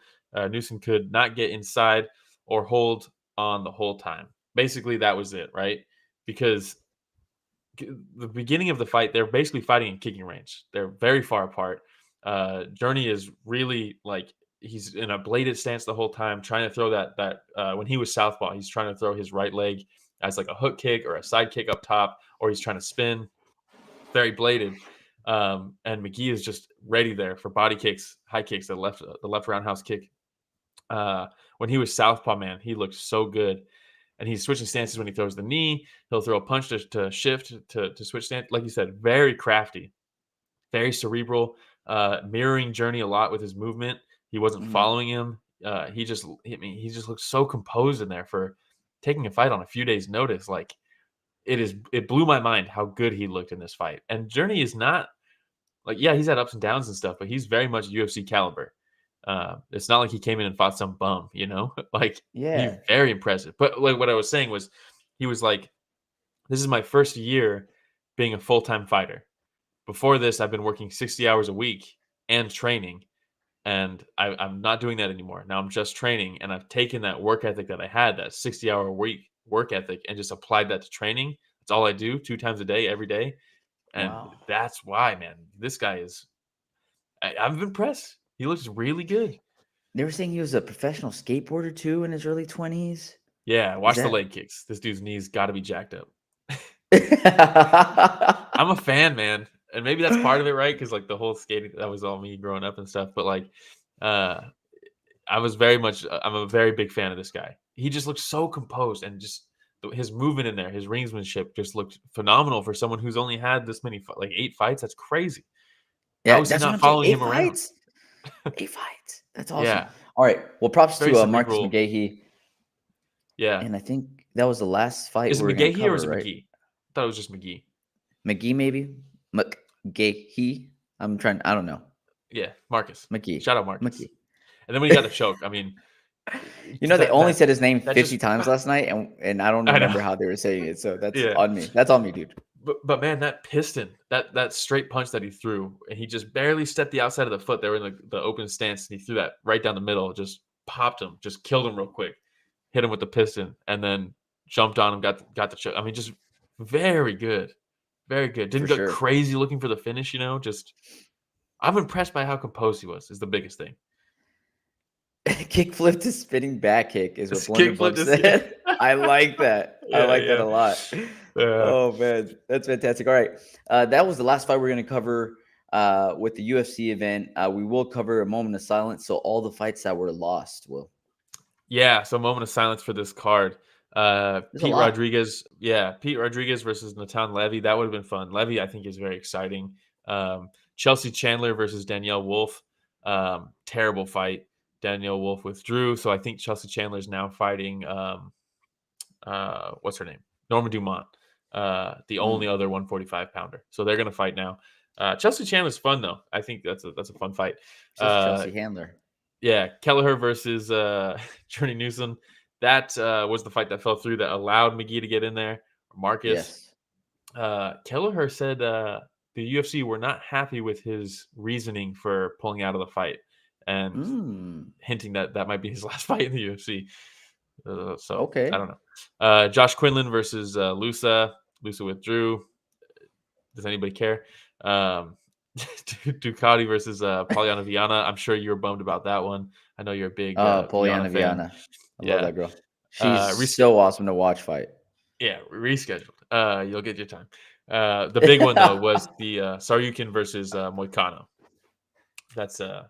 could not get inside or hold on the whole time. Basically, that was it, right? Because the beginning of the fight, they're basically fighting in kicking range. They're very far apart. Journey is really like he's in a bladed stance the whole time, trying to throw that when he was southpaw, he's trying to throw his right leg as like a hook kick or a side kick up top, or he's trying to spin. Very bladed. And McGhee is just ready there for body kicks, high kicks, the left roundhouse kick. When he was southpaw, man, he looked so good. And he's switching stances when he throws the knee. He'll throw a punch to shift to switch stance. Like you said, very crafty, very cerebral, mirroring Journey a lot with his movement. He wasn't following him. He just looked so composed in there for taking a fight on a few days' notice. Like it blew my mind how good he looked in this fight. And Journey is not like, yeah, he's had ups and downs and stuff, but he's very much UFC caliber. It's not like he came in and fought some bum, like he's very impressive. But like what I was saying was, he was like, this is my first year being a full-time fighter. Before this, I've been working 60 hours a week and training, and I'm not doing that anymore. Now I'm just training, and I've taken that work ethic that I had, that 60-hour week work ethic, and just applied that to training. That's all I do, 2 times a day, every day. And that's why, man, this guy is, I'm impressed. He looks really good. They were saying he was a professional skateboarder too in his early 20s. Yeah, watch the leg kicks. This dude's knees got to be jacked up. I'm a fan, man. And maybe that's part of it, right? Because like the whole skating, that was all me growing up and stuff. But like, I'm a very big fan of this guy. He just looks so composed, and just his movement in there, his ringsmanship just looked phenomenal for someone who's only had this many, like 8 fights. That's crazy. Yeah, how is he not following him around? 8 fights. That's awesome. Yeah. All right. Well, props Very to cerebral. Marcus McGhee. Yeah. And I think that was the last fight. Is it we're going McGhee to cover, or is it right? McGhee? I thought it was just McGhee. McGhee, maybe? McGhee? I don't know. Yeah, Marcus. McGhee. Shout out Marcus. McGhee. And then when he got the choke, I mean, they only said his name 50 times last night, and I don't remember how they were saying it. So that's on me. That's on me, dude. But man, that piston, that straight punch that he threw, and he just barely stepped the outside of the foot. They were in the open stance, and he threw that right down the middle, just popped him, just killed him real quick, hit him with the piston, and then jumped on him, got the choke. I mean, just very good. Very good. Didn't go crazy looking for the finish, just I'm impressed by how composed he was, is the biggest thing. Kickflip to spinning back kick is what Blunderbub said. I like that. I like that a lot. Oh, man. That's fantastic. All right. That was the last fight we're going to cover with the UFC event. We will cover a moment of silence. So all the fights that were lost, Will. Yeah. So a moment of silence for this card. Pete Rodriguez. Yeah. Pete Rodriguez versus Natan Levy. That would have been fun. Levy, I think, is very exciting. Chelsea Chandler versus Danielle Wolf. Terrible fight. Danielle Wolf withdrew. So I think Chelsea Chandler is now fighting, what's her name? Norma Dumont, the only other 145 pounder. So they're going to fight now. Chelsea Chandler's fun though. I think that's a fun fight. Chelsea Handler. Yeah, Kelleher versus Journey Newson. That was the fight that fell through that allowed McGhee to get in there. Marcus. Yes. Kelleher said the UFC were not happy with his reasoning for pulling out of the fight and hinting that that might be his last fight in the UFC. So Okay. I don't know. Josh Quinlan versus Lusa. Lusa withdrew. Does anybody care? Ducati versus Poliana Viana. I'm sure you were bummed about that one. I know you're a big Poliana fan. Viana. I love that girl. She's Res- so awesome to watch fight. Yeah, rescheduled. You'll get your time. The big one though was the Saryukin versus Moicano. That's the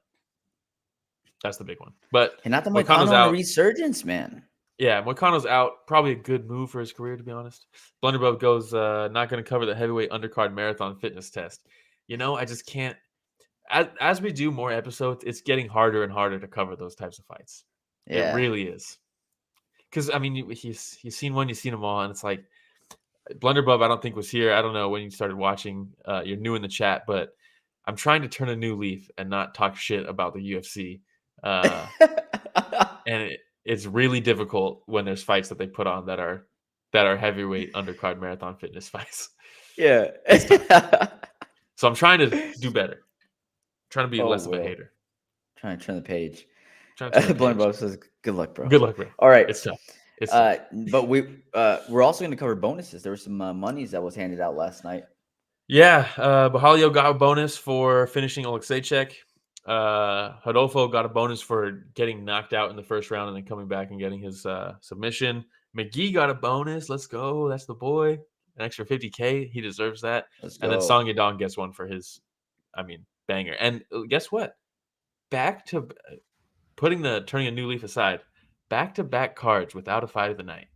big one. But And not the Moicano's Moicano on out. a resurgence, man. Yeah, Moicano's out. Probably a good move for his career, to be honest. Blunderbub goes not going to cover the heavyweight undercard marathon fitness test. I just can't. As we do more episodes, it's getting harder and harder to cover those types of fights. Yeah. It really is. Because, I mean, you've seen one, you've seen them all, and it's like, Blunderbub, I don't think was here. I don't know when you started watching. You're new in the chat, but I'm trying to turn a new leaf and not talk shit about the UFC. And it's really difficult when there's fights that they put on that are heavyweight undercard marathon fitness fights. Yeah. So I'm trying to do better. Trying to be less of a hater. Trying to turn the page. Blunderbub says, "Good luck, bro." Good luck, bro. All right, it's tough. But we're also going to cover bonuses. There were some monies that was handed out last night. Yeah, Borralho got a bonus for finishing Oleksiejczuk. Rodolfo got a bonus for getting knocked out in the first round and then coming back and getting his submission. McGhee got a bonus. Let's go. That's the boy. An extra $50K. He deserves that. And then Song Yadong gets one for his, banger. And guess what? Back to turning a new leaf aside, back-to-back cards without a fight of the night.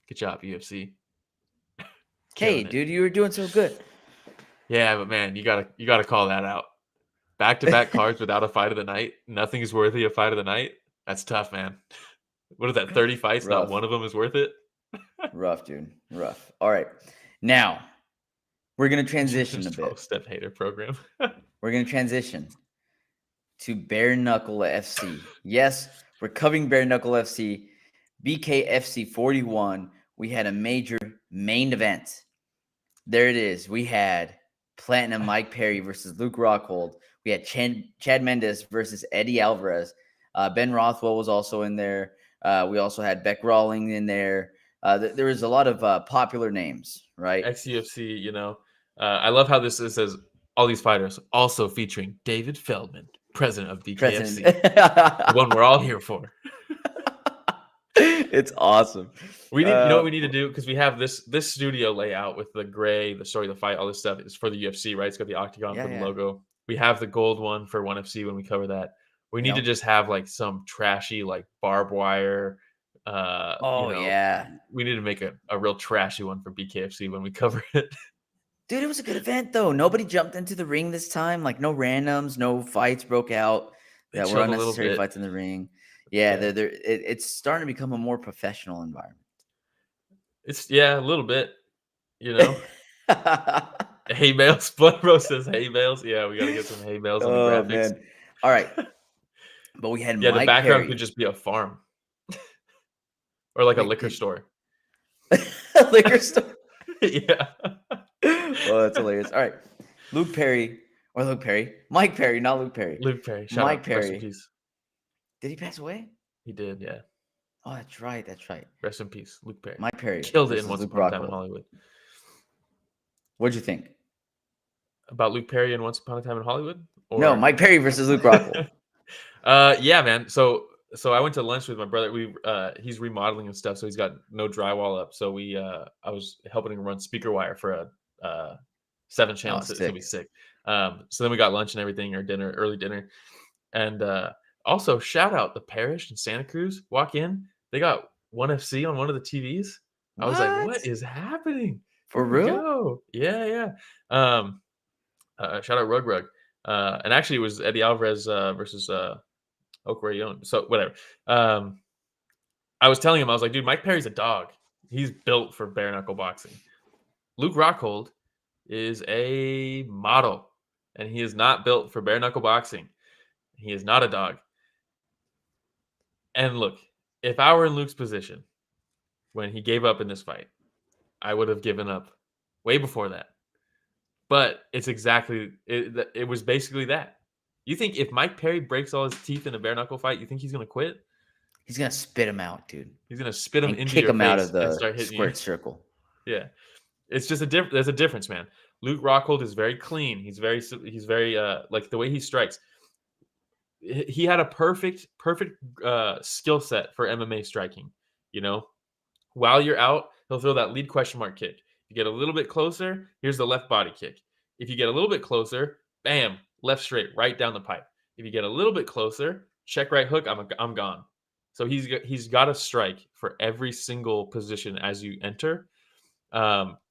Good job, UFC. Hey, dude, you were doing so good. Yeah, but man, you gotta call that out. Back-to-back cards without a fight of the night. Nothing is worthy of fight of the night. That's tough, man. What is that? 30 fights? Rough. Not one of them is worth it. Rough, dude. Rough. All right, now we're gonna transition a bit. Step hater program. We're gonna transition to Bare Knuckle FC. Yes, we're covering Bare Knuckle FC. BKFC 41. We had a major main event. There it is. We had Platinum Mike Perry versus Luke Rockhold. We had Chad Mendes versus Eddie Alvarez. Ben Rothwell was also in there. We also had Beck Rawling in there. There was a lot of popular names, right? XUFC, I love how this says all these fighters also featuring David Feldman, president of BKFC. The one we're all here for. It's awesome. We need, you know what we need to do? Because we have this studio layout with the gray, the story of the fight, all this stuff is for the UFC, right? It's got the octagon for the logo. We have the gold one for ONE FC when we cover that. We need to just have like some trashy, like barbed wire. We need to make a real trashy one for BKFC when we cover it. Dude, it was a good event though. Nobody jumped into the ring this time. Like no randoms, no fights broke out that were unnecessary fights in the ring. Yeah, it's starting to become a more professional environment. It's a little bit, Hay bales. Blood Bro says hay bales. Yeah, we gotta get some hay bales on the graphics. Man. All right. But we had the background could just be a farm. Or like a liquor store. A liquor store? Yeah. Oh, that's hilarious. All right. Mike Perry, not Luke Perry. Luke Perry. Mike Perry. Did he pass away? He did, yeah. Oh, that's right. Rest in peace, Luke Perry. Mike Perry killed it in Once Upon a Time in Hollywood. What'd you think about Luke Perry in Once Upon a Time in Hollywood? No, Mike Perry versus Luke Rockhold. Yeah, man. So I went to lunch with my brother. He's remodeling and stuff, so he's got no drywall up. So I was helping him run speaker wire for a 7-channel. So he'll be sick. So then we got lunch and everything, or early dinner, and also shout out the parish in Santa Cruz. Walk in, they got ONE FC on one of the TVs. I was like, what is happening? For real? Yeah. Shout out Rug. And actually, it was Eddie Alvarez versus Oak Rayon. So whatever. I was telling him, I was like, dude, Mike Perry's a dog. He's built for bare knuckle boxing. Luke Rockhold is a model, and he is not built for bare knuckle boxing. He is not a dog. And look, if I were in Luke's position when he gave up in this fight, I would have given up way before that. But it's exactly it was basically that. You think if Mike Perry breaks all his teeth in a bare knuckle fight, you think he's gonna quit? He's gonna spit him out, dude. He's gonna spit him and into kick your him face out of and start the hitting squared you. circle. Yeah, it's just there's a difference, man. Luke Rockhold is very clean. He's very like the way he strikes. He had a perfect skill set for MMA striking. You know, while you're out, he'll throw that lead question mark kick. You get a little bit closer, here's the left body kick. If you get a little bit closer, bam, left straight, right down the pipe. If you get a little bit closer, check right hook, I'm gone. So he's got a strike for every single position as you enter.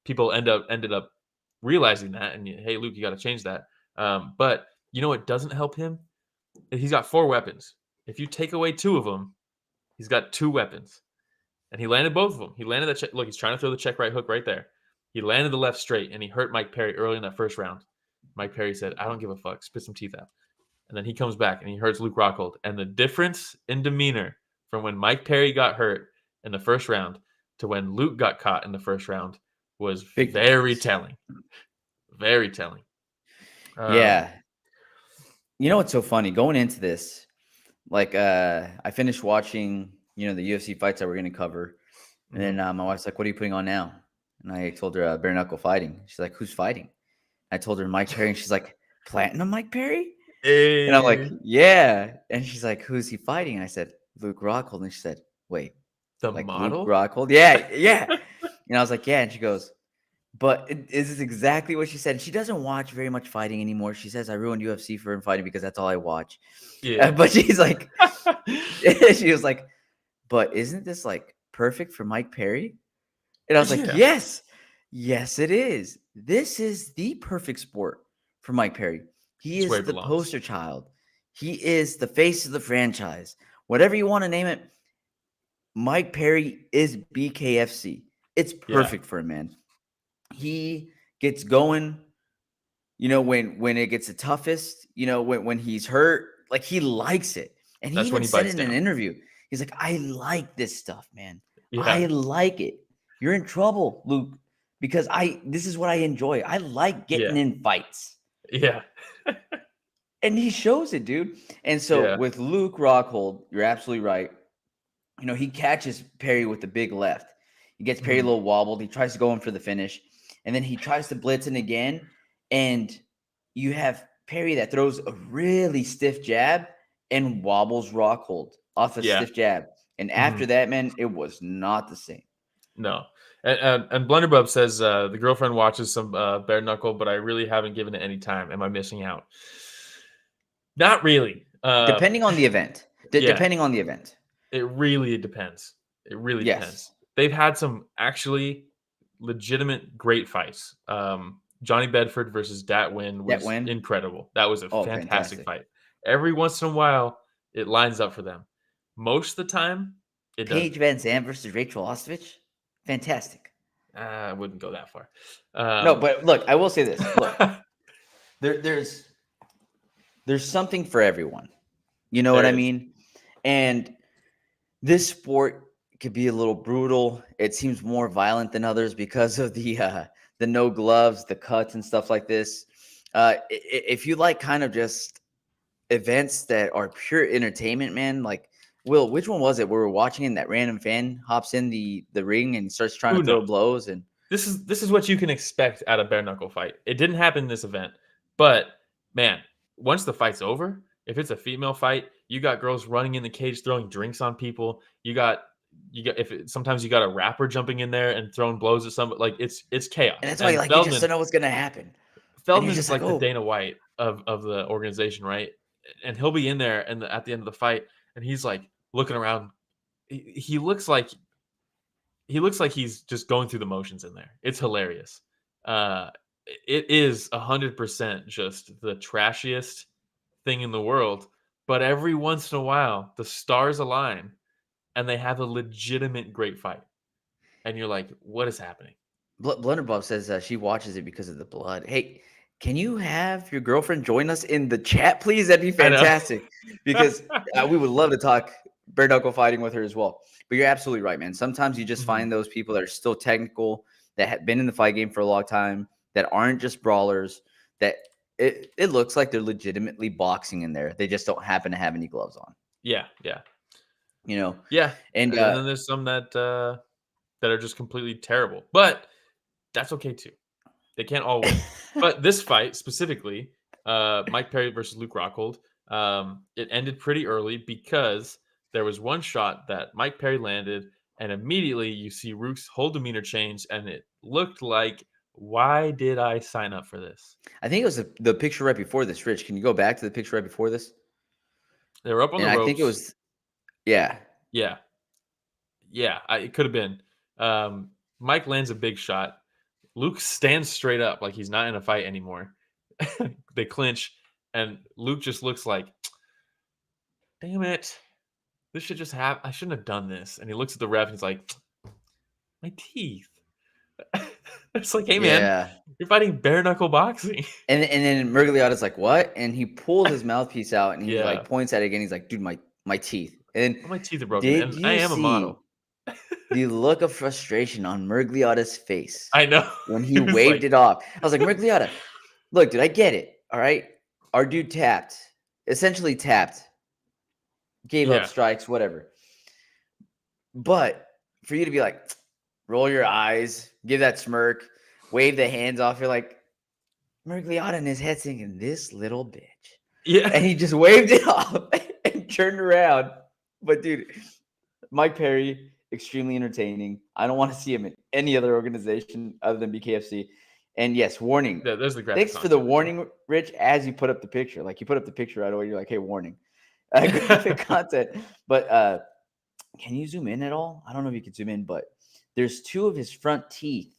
People ended up realizing that, and hey, Luke, you got to change that. But you know what doesn't help him? He's got 4 weapons. If you take away 2 of them, he's got 2 weapons. And he landed both of them. He landed that check. Look, he's trying to throw the check right hook right there. He landed the left straight, and he hurt Mike Perry early in that first round. Mike Perry said, I don't give a fuck. Spit some teeth out. And then he comes back, and he hurts Luke Rockhold. And the difference in demeanor from when Mike Perry got hurt in the first round to when Luke got caught in the first round was very telling. Very telling. Yeah. You know what's so funny? Going into this, like I finished watching, the UFC fights that we're going to cover. And then my wife's like, what are you putting on now? And I told her bare knuckle fighting. She's like, who's fighting? I told her Mike Perry, and she's like, Platinum Mike Perry? Hey. And I'm like, yeah. And she's like, who's he fighting? And I said, Luke Rockhold. And she said, wait, the like model? Luke Rockhold? Yeah. And I was like, yeah. And she goes, but is this exactly what she said? And she doesn't watch very much fighting anymore. She says, I ruined UFC for him fighting because that's all I watch. Yeah. But she's like, she was like, but isn't this like perfect for Mike Perry? And I was like, yes, it is. This is the perfect sport for Mike Perry. He is the poster child. He is the face of the franchise. Whatever you want to name it, Mike Perry is BKFC. It's perfect for him, man. He gets going, when it gets the toughest, when he's hurt, like he likes it. And he even said in an interview, he's like, I like this stuff, man. Yeah. I like it. You're in trouble, Luke, because this is what I enjoy. I like getting in fights. Yeah. And he shows it, dude. And so with Luke Rockhold, you're absolutely right. He catches Perry with the big left. He gets Perry a little wobbled. He tries to go in for the finish. And then he tries to blitz in again. And you have Perry that throws a really stiff jab and wobbles Rockhold off a stiff jab. And after that, man, it was not the same. No. And Blunderbub says the girlfriend watches some bare knuckle, but I really haven't given it any time. Am I missing out? Not really. Depending on the event. Depending on the event. It really depends. It really depends. They've had some actually legitimate great fights. Johnny Bedford versus Dat Win was incredible. That was a fantastic fight. Every once in a while, it lines up for them. Most of the time, it doesn't. Paige Van Zandt versus Rachel Ostovich, fantastic. I wouldn't go that far. No, but look, I will say this. Look, there's something for everyone. You know what I mean? And this sport could be a little brutal. It seems more violent than others because of the no gloves, the cuts and stuff like this. If you like kind of just events that are pure entertainment, man, like Will, which one was it? We were watching and that random fan hops in the ring and starts trying to throw blows. And this is what you can expect at a bare knuckle fight. It didn't happen in this event, but man, once the fight's over, if it's a female fight, you got girls running in the cage throwing drinks on people. Sometimes you got a rapper jumping in there and throwing blows at somebody. Like it's chaos. And that's why you just don't know what's gonna happen. Feldman is like the Dana White of the organization, right? And he'll be in there and at the end of the fight, and he's like looking around. He looks like he's just going through the motions in there. It's hilarious. It is 100% just the trashiest thing in the world. But every once in a while, the stars align and they have a legitimate great fight. And you're like, what is happening? Blunderbuff says she watches it because of the blood. Hey, can you have your girlfriend join us in the chat, please? That'd be fantastic because we would love to talk bare knuckle fighting with her as well. But you're absolutely right, man. Sometimes you just find those people that are still technical, that have been in the fight game for a long time, that aren't just brawlers, that it looks like they're legitimately boxing in there. They just don't happen to have any gloves on. Yeah. You know? Yeah. And then there's some that are just completely terrible. But that's okay too. They can't all win. But this fight specifically, Mike Perry versus Luke Rockhold, it ended pretty early because there was one shot that Mike Perry landed, and immediately you see Rook's whole demeanor change, and it looked like, why did I sign up for this? I think it was the picture right before this. Rich, can you go back to the picture right before this? They were up on the ropes. I think it was, yeah. It could have been. Mike lands a big shot. Luke stands straight up like he's not in a fight anymore. They clinch, and Luke just looks like, damn it, this should just happen. I shouldn't have done this. And he looks at the ref and he's like, my teeth. It's like, hey, man, you're fighting bare knuckle boxing. And then Mergliotta's like, what? And he pulls his mouthpiece out and he like points at it again. He's like, dude, my teeth. And my teeth are broken. And I am a model. The look of frustration on Mergliotta's face. I know. When he waved it off. I was like, Mergliotta, look, dude, I get it. All right. Our dude essentially tapped, gave up strikes, whatever. But for you to be like, roll your eyes, give that smirk, wave the hands off, you're like, Mergliotta in his head thinking, this little bitch. Yeah. And he just waved it off and turned around. But dude, Mike Perry, extremely entertaining. I don't want to see him in any other organization other than BKFC. And yes, warning. There's the thanks for the warning, Rich, as you put up the picture. Like you put up the picture right away. You're like, hey, warning. Graphic content. But can you zoom in at all? I don't know if you can zoom in, but there's two of his front teeth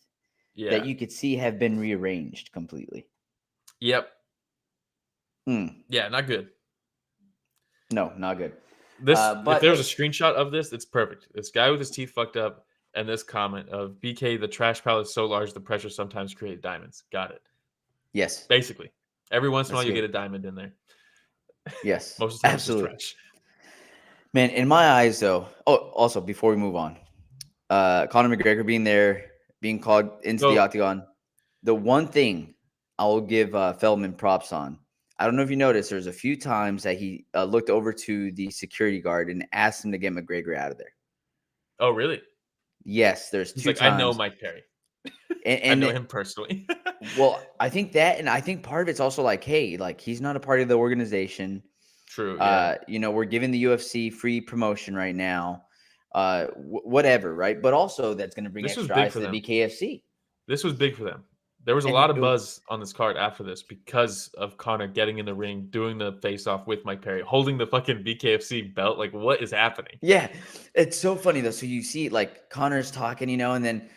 that you could see have been rearranged completely. Yep. Yeah, not good. No, not good. This, if there was a screenshot of this, it's perfect. This guy with his teeth fucked up, and this comment of BK, the trash pile is so large, the pressure sometimes creates diamonds. Got it. Yes. Basically, every once in a while you get a diamond in there. Yes. Most of the time absolutely. It's trash. Man, in my eyes, though. Oh, also before we move on, Conor McGregor being there, being called into the octagon. The one thing I will give Feldman props on. I don't know if you noticed, there's a few times that he looked over to the security guard and asked him to get McGregor out of there. Oh, really? Yes, there's He's two like, times. I know Mike Perry. And I know him personally. Well, I think that, and I think part of it's also like, hey, like he's not a part of the organization. True. Yeah. You know, we're giving the UFC free promotion right now. Whatever, right? But also that's going to bring extra eyes to the BKFC. This was big for them. There was a lot of buzz on this card after this because of Conor getting in the ring, doing the face-off with Mike Perry, holding the fucking BKFC belt. Like, what is happening? Yeah, it's so funny, though. So you see, like, Conor's talking, you know, and then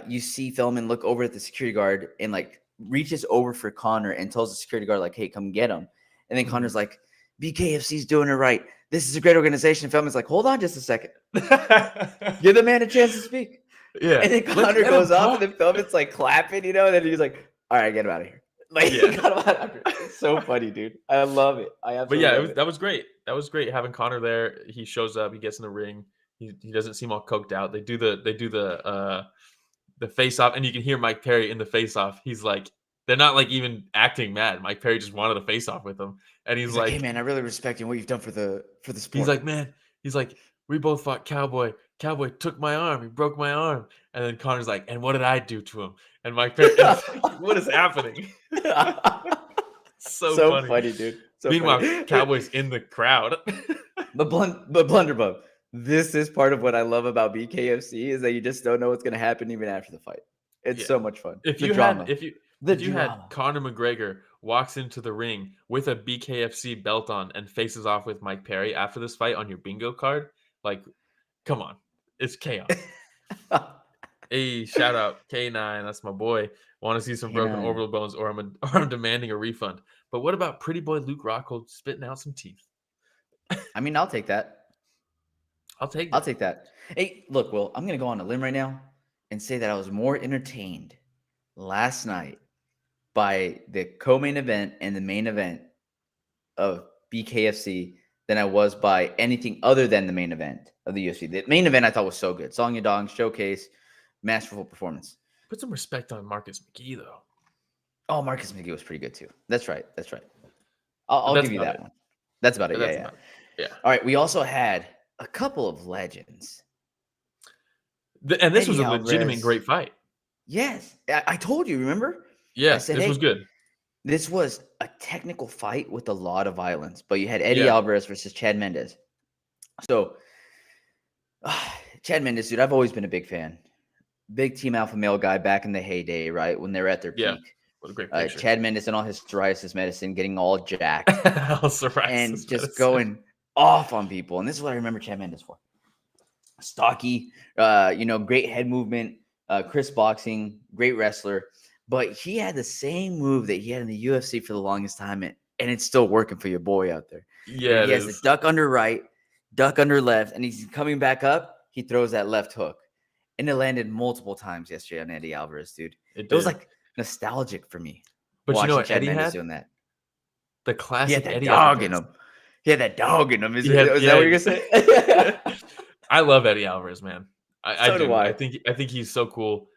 you see Feldman look over at the security guard and, like, reaches over for Conor and tells the security guard, like, hey, come get him. And then Conor's like, BKFC's doing it right. This is a great organization. And Feldman's like, hold on just a second. Give the man a chance to speak. Yeah. And then Conor goes off, and then Feldman's like clapping, you know, and then he's like, all right, get him out of here. Like, he got him out of here. It's so funny, dude. I love it. I absolutely love it. That was great. That was great having Conor there. He shows up, he gets in the ring. He doesn't seem all coked out. They do the face off, and you can hear Mike Perry in the face off. He's like, they're not like even acting mad. Mike Perry just wanted a face off with him. And he's like, hey man, I really respect you and what you've done for the sport. He's like, man, we both fought Cowboy. Cowboy took my arm. He broke my arm. And then Conor's like, and what did I do to him? And Mike Perry, what is happening? so funny, dude. So Meanwhile, funny. Cowboy's in the crowd. But Blunderbub, this is part of what I love about BKFC is that you just don't know what's going to happen even after the fight. It's so much fun. If you had Conor McGregor walks into the ring with a BKFC belt on and faces off with Mike Perry after this fight on your bingo card, like, come on, it's chaos. Hey, shout out K9, that's my boy. Want to see some broken orbital bones, or I'm demanding a refund. But what about pretty boy Luke Rockhold spitting out some teeth? I mean, I'll take that. I'll take that. Hey, look, Will, I'm going to go on a limb right now and say that I was more entertained last night by the co-main event and the main event of BKFC than I was by anything other than the main event of the UFC. The main event I thought was so good. Song Yadong, showcase, masterful performance. Put some respect on Marcus McGhee, though. Oh, Marcus McGhee was pretty good too. That's right. I'll give you that one. That's about it. Yeah. All right. We also had a couple of legends. And this Eddie was a Alvarez. legitimate great fight. Yes. I told you, remember? Yeah, I said, this was good. This was a technical fight with a lot of violence, but you had Eddie Alvarez versus Chad Mendes. So, Chad Mendes, dude, I've always been a big fan. Big team alpha male guy back in the heyday, right? When they're at their peak. What a great picture. Chad Mendes and all his psoariasis medicine, getting all jacked. And just medicine. Going off on people. And this is what I remember Chad Mendes for. Stocky, great head movement, crisp boxing, great wrestler. But he had the same move that he had in the UFC for the longest time, and it's still working for your boy out there. Yeah, he has the duck under right, duck under left, and he's coming back up. He throws that left hook, and it landed multiple times yesterday on Eddie Alvarez, dude. It was like nostalgic for me. But you know what Chad Eddie Mendes had? doing that. The classic he had that Eddie dog Alvarez. in him. He had that dog in him. Is that what you're gonna say? I love Eddie Alvarez, man. I do. I think he's so cool.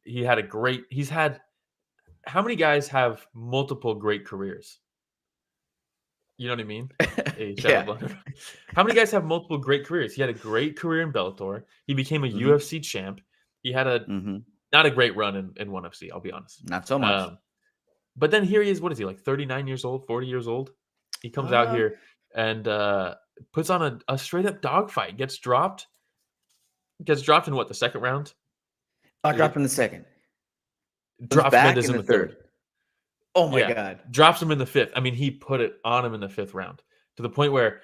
He's had how many guys have multiple great careers? You know what I mean? Hey, how many guys have multiple great careers? He had a great career in Bellator. He became a UFC champ. He had not a great run in ONE FC, I'll be honest. Not so much. But then here he is, what is he, like 39 years old, 40 years old? He comes out here and puts on a straight up dogfight, gets dropped in what, the second round? Dropped in the second. Drops Mendes in the third. Oh my God. Drops him in the fifth. I mean, he put it on him in the fifth round to the point where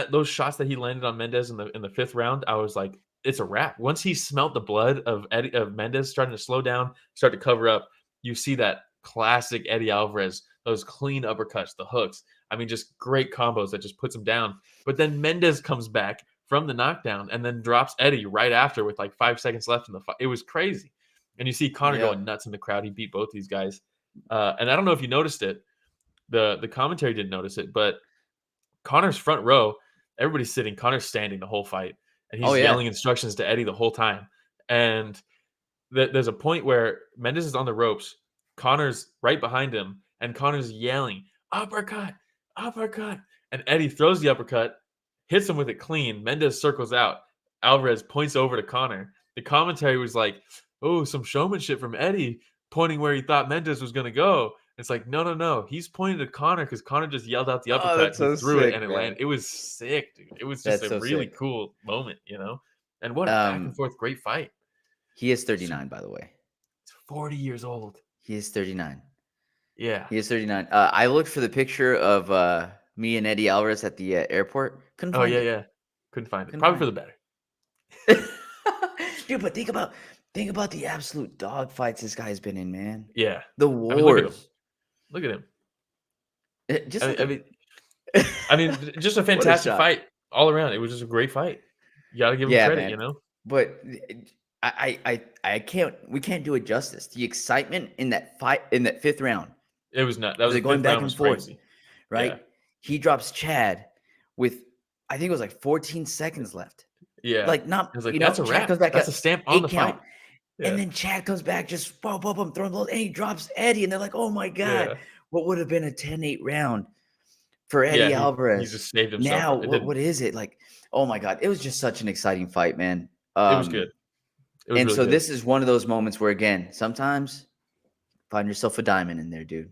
those shots that he landed on Mendes in the fifth round, I was like, it's a wrap. Once he smelt the blood of Mendes starting to slow down, start to cover up, you see that classic Eddie Alvarez, those clean uppercuts, the hooks. I mean, just great combos that just puts him down. But then Mendes comes back from the knockdown and then drops Eddie right after with like 5 seconds left in the fight. It was crazy. And you see Conor going nuts in the crowd. He beat both these guys. And I don't know if you noticed it. The commentary didn't notice it, but Conor's front row, everybody's sitting. Conor's standing the whole fight. And he's yelling instructions to Eddie the whole time. And there's a point where Mendes is on the ropes. Conor's right behind him. And Conor's yelling, uppercut, uppercut. And Eddie throws the uppercut, hits him with it clean. Mendes circles out. Alvarez points over to Conor. The commentary was like, oh, some showmanship from Eddie, pointing where he thought Mendes was going to go. It's like, no. He's pointing to Conor because Conor just yelled out the uppercut. He threw it and it landed. It was sick, dude. It was just a really cool moment, you know? And what a back and forth great fight. He is 39, by the way. He's 40 years old. He is 39. Yeah. He is 39. I looked for the picture of me and Eddie Alvarez at the airport. Couldn't find it. Yeah. Couldn't find it. Probably for the better. Dude, but think about the absolute dog fights this guy's been in, man. Yeah. The wars. Look at him. I mean, just a fantastic fight all around. It was just a great fight. You got to give him credit, man. You know? But I can't. We can't do it justice. The excitement in that fight in that fifth round. It was nuts. That was going back and forth, crazy. Right? Yeah. He drops Chad with, I think it was like 14 seconds left. Yeah, like not. Like, that's a wrap. That's a stamp on the fight. Yeah. And then Chad comes back, just boom, throwing blows, and he drops Eddie, and they're like, "Oh my God, what would have been a 10-8 round for Eddie Alvarez?" He just saved himself. Now, what is it like? Oh my God, it was just such an exciting fight, man. It was good. It was really good. This is one of those moments where, again, sometimes find yourself a diamond in there, dude.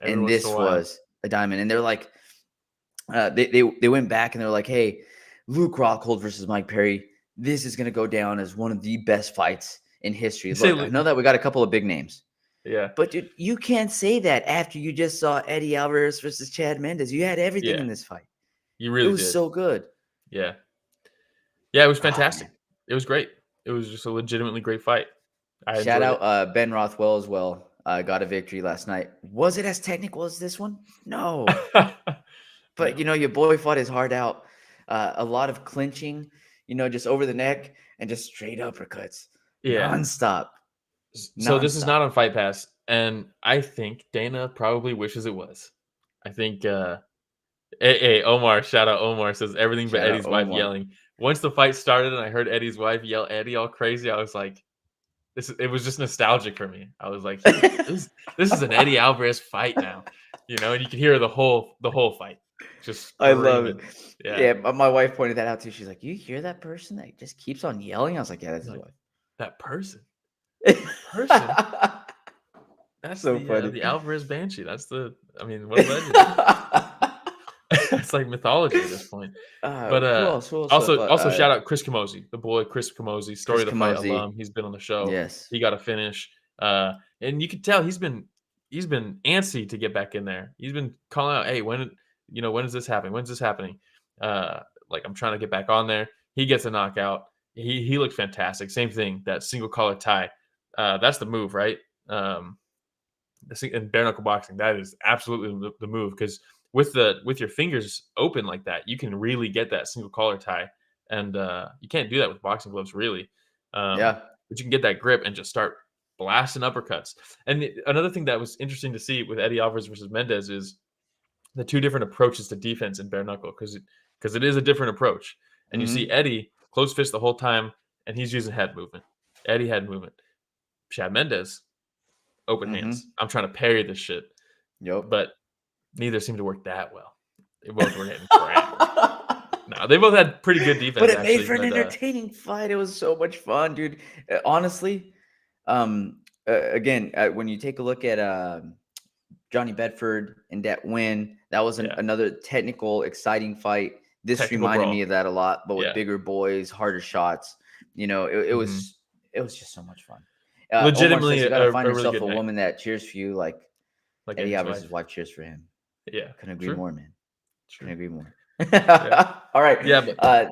And this was a diamond. And they're like, they went back and they're like, hey, Luke Rockhold versus Mike Perry. This is going to go down as one of the best fights in history. Look, I know that we got a couple of big names. Yeah. But dude, you can't say that after you just saw Eddie Alvarez versus Chad Mendes. You had everything in this fight. You really did. It was so good. Yeah. Yeah, it was fantastic. It was great. It was just a legitimately great fight. Shout out Ben Rothwell as well. Got a victory last night. Was it as technical as this one? No. But, your boy fought his heart out. A lot of clinching, just over the neck and just straight uppercuts. Yeah. Nonstop. So this is not on Fight Pass. And I think Dana probably wishes it was. I think hey, Omar, shout out Omar, says everything but Shout out Eddie's wife Omar. yelling. Once the fight started and I heard Eddie's wife yell Eddie all crazy, I was like, it was just nostalgic for me. I was like, this is an Eddie Alvarez fight now, and you can hear the whole fight just I love it. screaming. Yeah, but my wife pointed that out too. She's like, "You hear that person that just keeps on yelling?" I was like, "Yeah, that's his Like, wife." that person. That's That's so funny. the Alvarez Banshee. What a legend. It's like mythology at this point. But Who else? also shout out Chris Camozzi, the boy Chris Camozzi, Story Chris of the Fight Camozzi. alum. He's been on the show. Yes. He got a finish. And you can tell he's been antsy to get back in there. He's been calling out, hey, when is this happening? When's this happening? Like, I'm trying to get back on there. He gets a knockout. He looked fantastic. Same thing, that single collar tie. That's the move, right? In bare knuckle boxing, that is absolutely the move, because with your fingers open like that, you can really get that single collar tie, and you can't do that with boxing gloves, really. Yeah. But you can get that grip and just start blasting uppercuts. And another thing that was interesting to see with Eddie Alvarez versus Mendes is the two different approaches to defense in bare knuckle, because it is a different approach. And you see Eddie close fist the whole time, and he's using head movement. Eddie head movement. Chad Mendes open hands. I'm trying to parry this shit. Yep. But neither seemed to work that well. They both were getting cracked. No, they both had pretty good defense. But it made for an entertaining fight. It was so much fun, dude. Honestly, again, when you take a look at Johnny Bedford and that win, that was another technical, exciting fight. This reminded me of that a lot, but with bigger boys, harder shots. It was just so much fun. Legitimately, you gotta find a yourself really a woman that cheers for you, like Eddie Alvarez's wife. wife cheers for him. Yeah, couldn't agree more, man. Couldn't agree more. All right. Yeah, but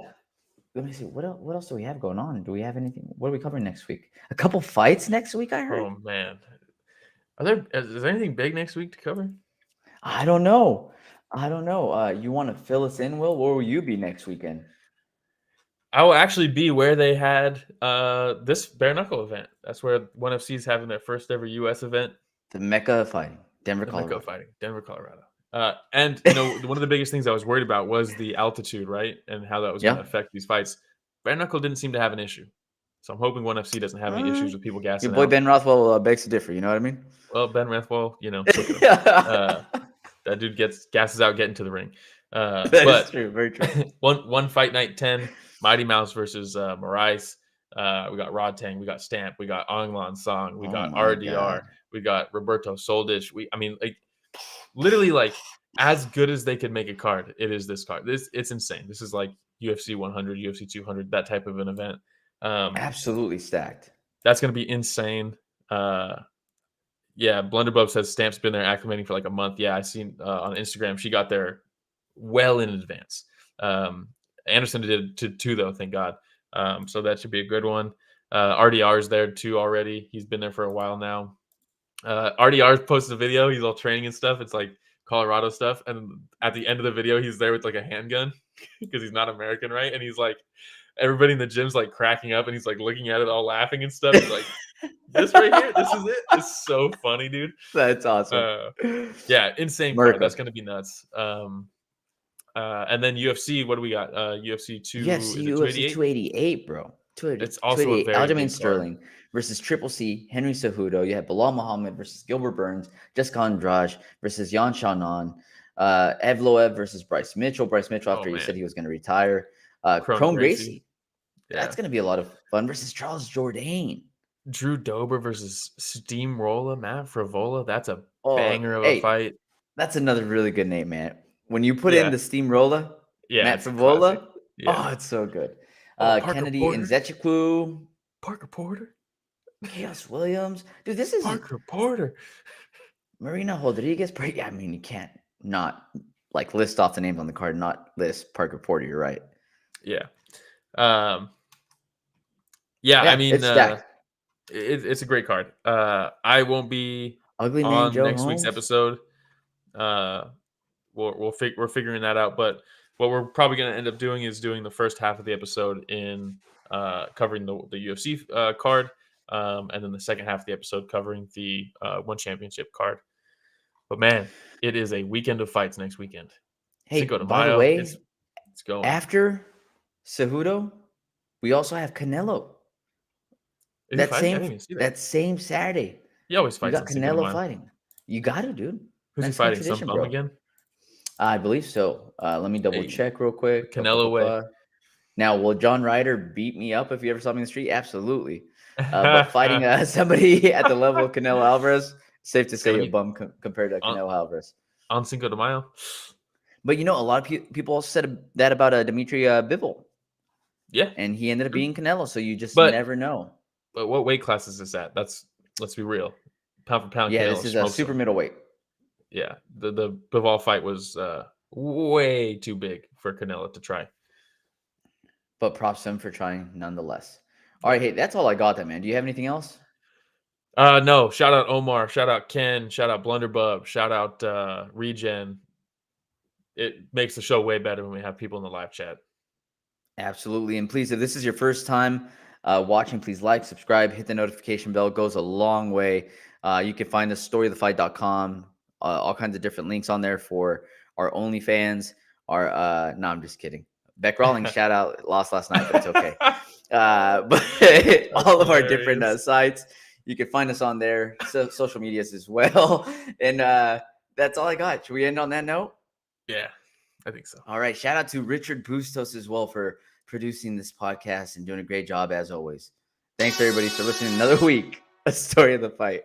let me see. What else do we have going on? Do we have anything? What are we covering next week? A couple fights next week, I heard. Oh man, is there anything big next week to cover? I don't know. You want to fill us in, Will? Where will you be next weekend? I will actually be where they had this bare knuckle event. That's where ONE FC is having their first ever U.S. event. The Mecca of fighting, Denver, Colorado. And one of the biggest things I was worried about was the altitude, right, and how that was going to affect these fights. Bare knuckle didn't seem to have an issue, so I'm hoping ONE FC doesn't have any issues with people gassing out. Your boy Ben Rothwell begs to differ. You know what I mean? Well, Ben Rothwell, look at him. That dude gasses out getting to the ring. That is true, very true. one fight night 10, Mighty Mouse versus Moraes. We got Rod Tang, we got Stamp, we got Onglan Song, we got RDR, God. We got Roberto Soldich. Literally, as good as they could make a card, it is this card. It's insane. This is like UFC 100, UFC 200, that type of an event. Absolutely stacked. That's going to be insane. Blunderbub says Stamp's been there acclimating for like a month. Yeah, I seen on Instagram she got there well in advance. Anderson did too, though, thank God. So that should be a good one. RDR is there too already. He's been there for a while now. RDR posted a video. He's all training and stuff. It's like Colorado stuff. And at the end of the video, he's there with like a handgun because he's not American, right? And he's like, everybody in the gym's like cracking up, and he's like looking at it all laughing and stuff. He's like, this right here, this is it. It's so funny, dude. That's awesome. Insane card. That's gonna be nuts. And then UFC, what do we got? UFC 288, bro. It's also a very Aljamain Sterling versus Triple C, Henry Cejudo. You had Bilal Muhammad versus Gilbert Burns, Jessica Andrade versus Yan Xiaonan, Evloev versus Bryce Mitchell. After he said he was going to retire. Chrome Gracie. That's going to be a lot of fun versus Charles Jourdain. Drew Dober versus Steamroller, Matt Frivola. That's a banger of a fight. That's another really good name, man. When you put in the Steamroller, Matt Frivola, it's so good. Kennedy Nzechukwu, Parker Porter, Chaos Williams. Dude, this is Parker Porter. Marina Rodriguez. I mean, you can't not list off the names on the card, not list Parker Porter. You're right. Yeah. I mean, it's a great card. I won't be Ugly on man, Joe next Holmes. week's episode. We're figuring that out, but what we're probably going to end up doing is doing the first half of the episode in covering the UFC card, And then the second half of the episode covering the one championship card. But man, it is a weekend of fights next weekend. Hey, Cinco de by the Mayo, way, it's going. After Cejudo, we also have Canelo. Is he fighting? I didn't even see That same Saturday. He always You fights got on Cinco de Canelo Mayo. fighting. You got it, dude. Who's he Mexican fighting? tradition, Some bro. again? I believe so. Let me double check real quick. Canelo way. Now, will John Ryder beat me up if you ever saw me in the street? Absolutely. But fighting somebody at the level of Canelo Alvarez, safe to say a bum compared to Canelo Alvarez. On Cinco de Mayo. But a lot of people also said that about Dimitri Bivol. Yeah. And he ended up being Canelo, so you just never know. But what weight class is this at? Let's be real. Pound for pound. Yeah, Canelo this is a super middleweight. Yeah. The Bivol fight was way too big for Canelo to try. But props to him for trying nonetheless. All right, hey, that's all I got then, man. Do you have anything else? No. Shout out Omar. Shout out Ken. Shout out Blunderbub. Shout out Regen. It makes the show way better when we have people in the live chat. Absolutely. And please, if this is your first time watching, please like, subscribe, hit the notification bell. It goes a long way. You can find us storyoftheffight.com. All kinds of different links on there for our OnlyFans. No, I'm just kidding. Beck Rawlings, shout out. Lost last night, but it's okay. But all of our different sites, you can find us on there. Social medias as well. And that's all I got. Should we end on that note? Yeah, I think so. All right. Shout out to Richard Bustos as well for producing this podcast and doing a great job as always. Thanks, everybody, for listening another week. A Story of the Fight.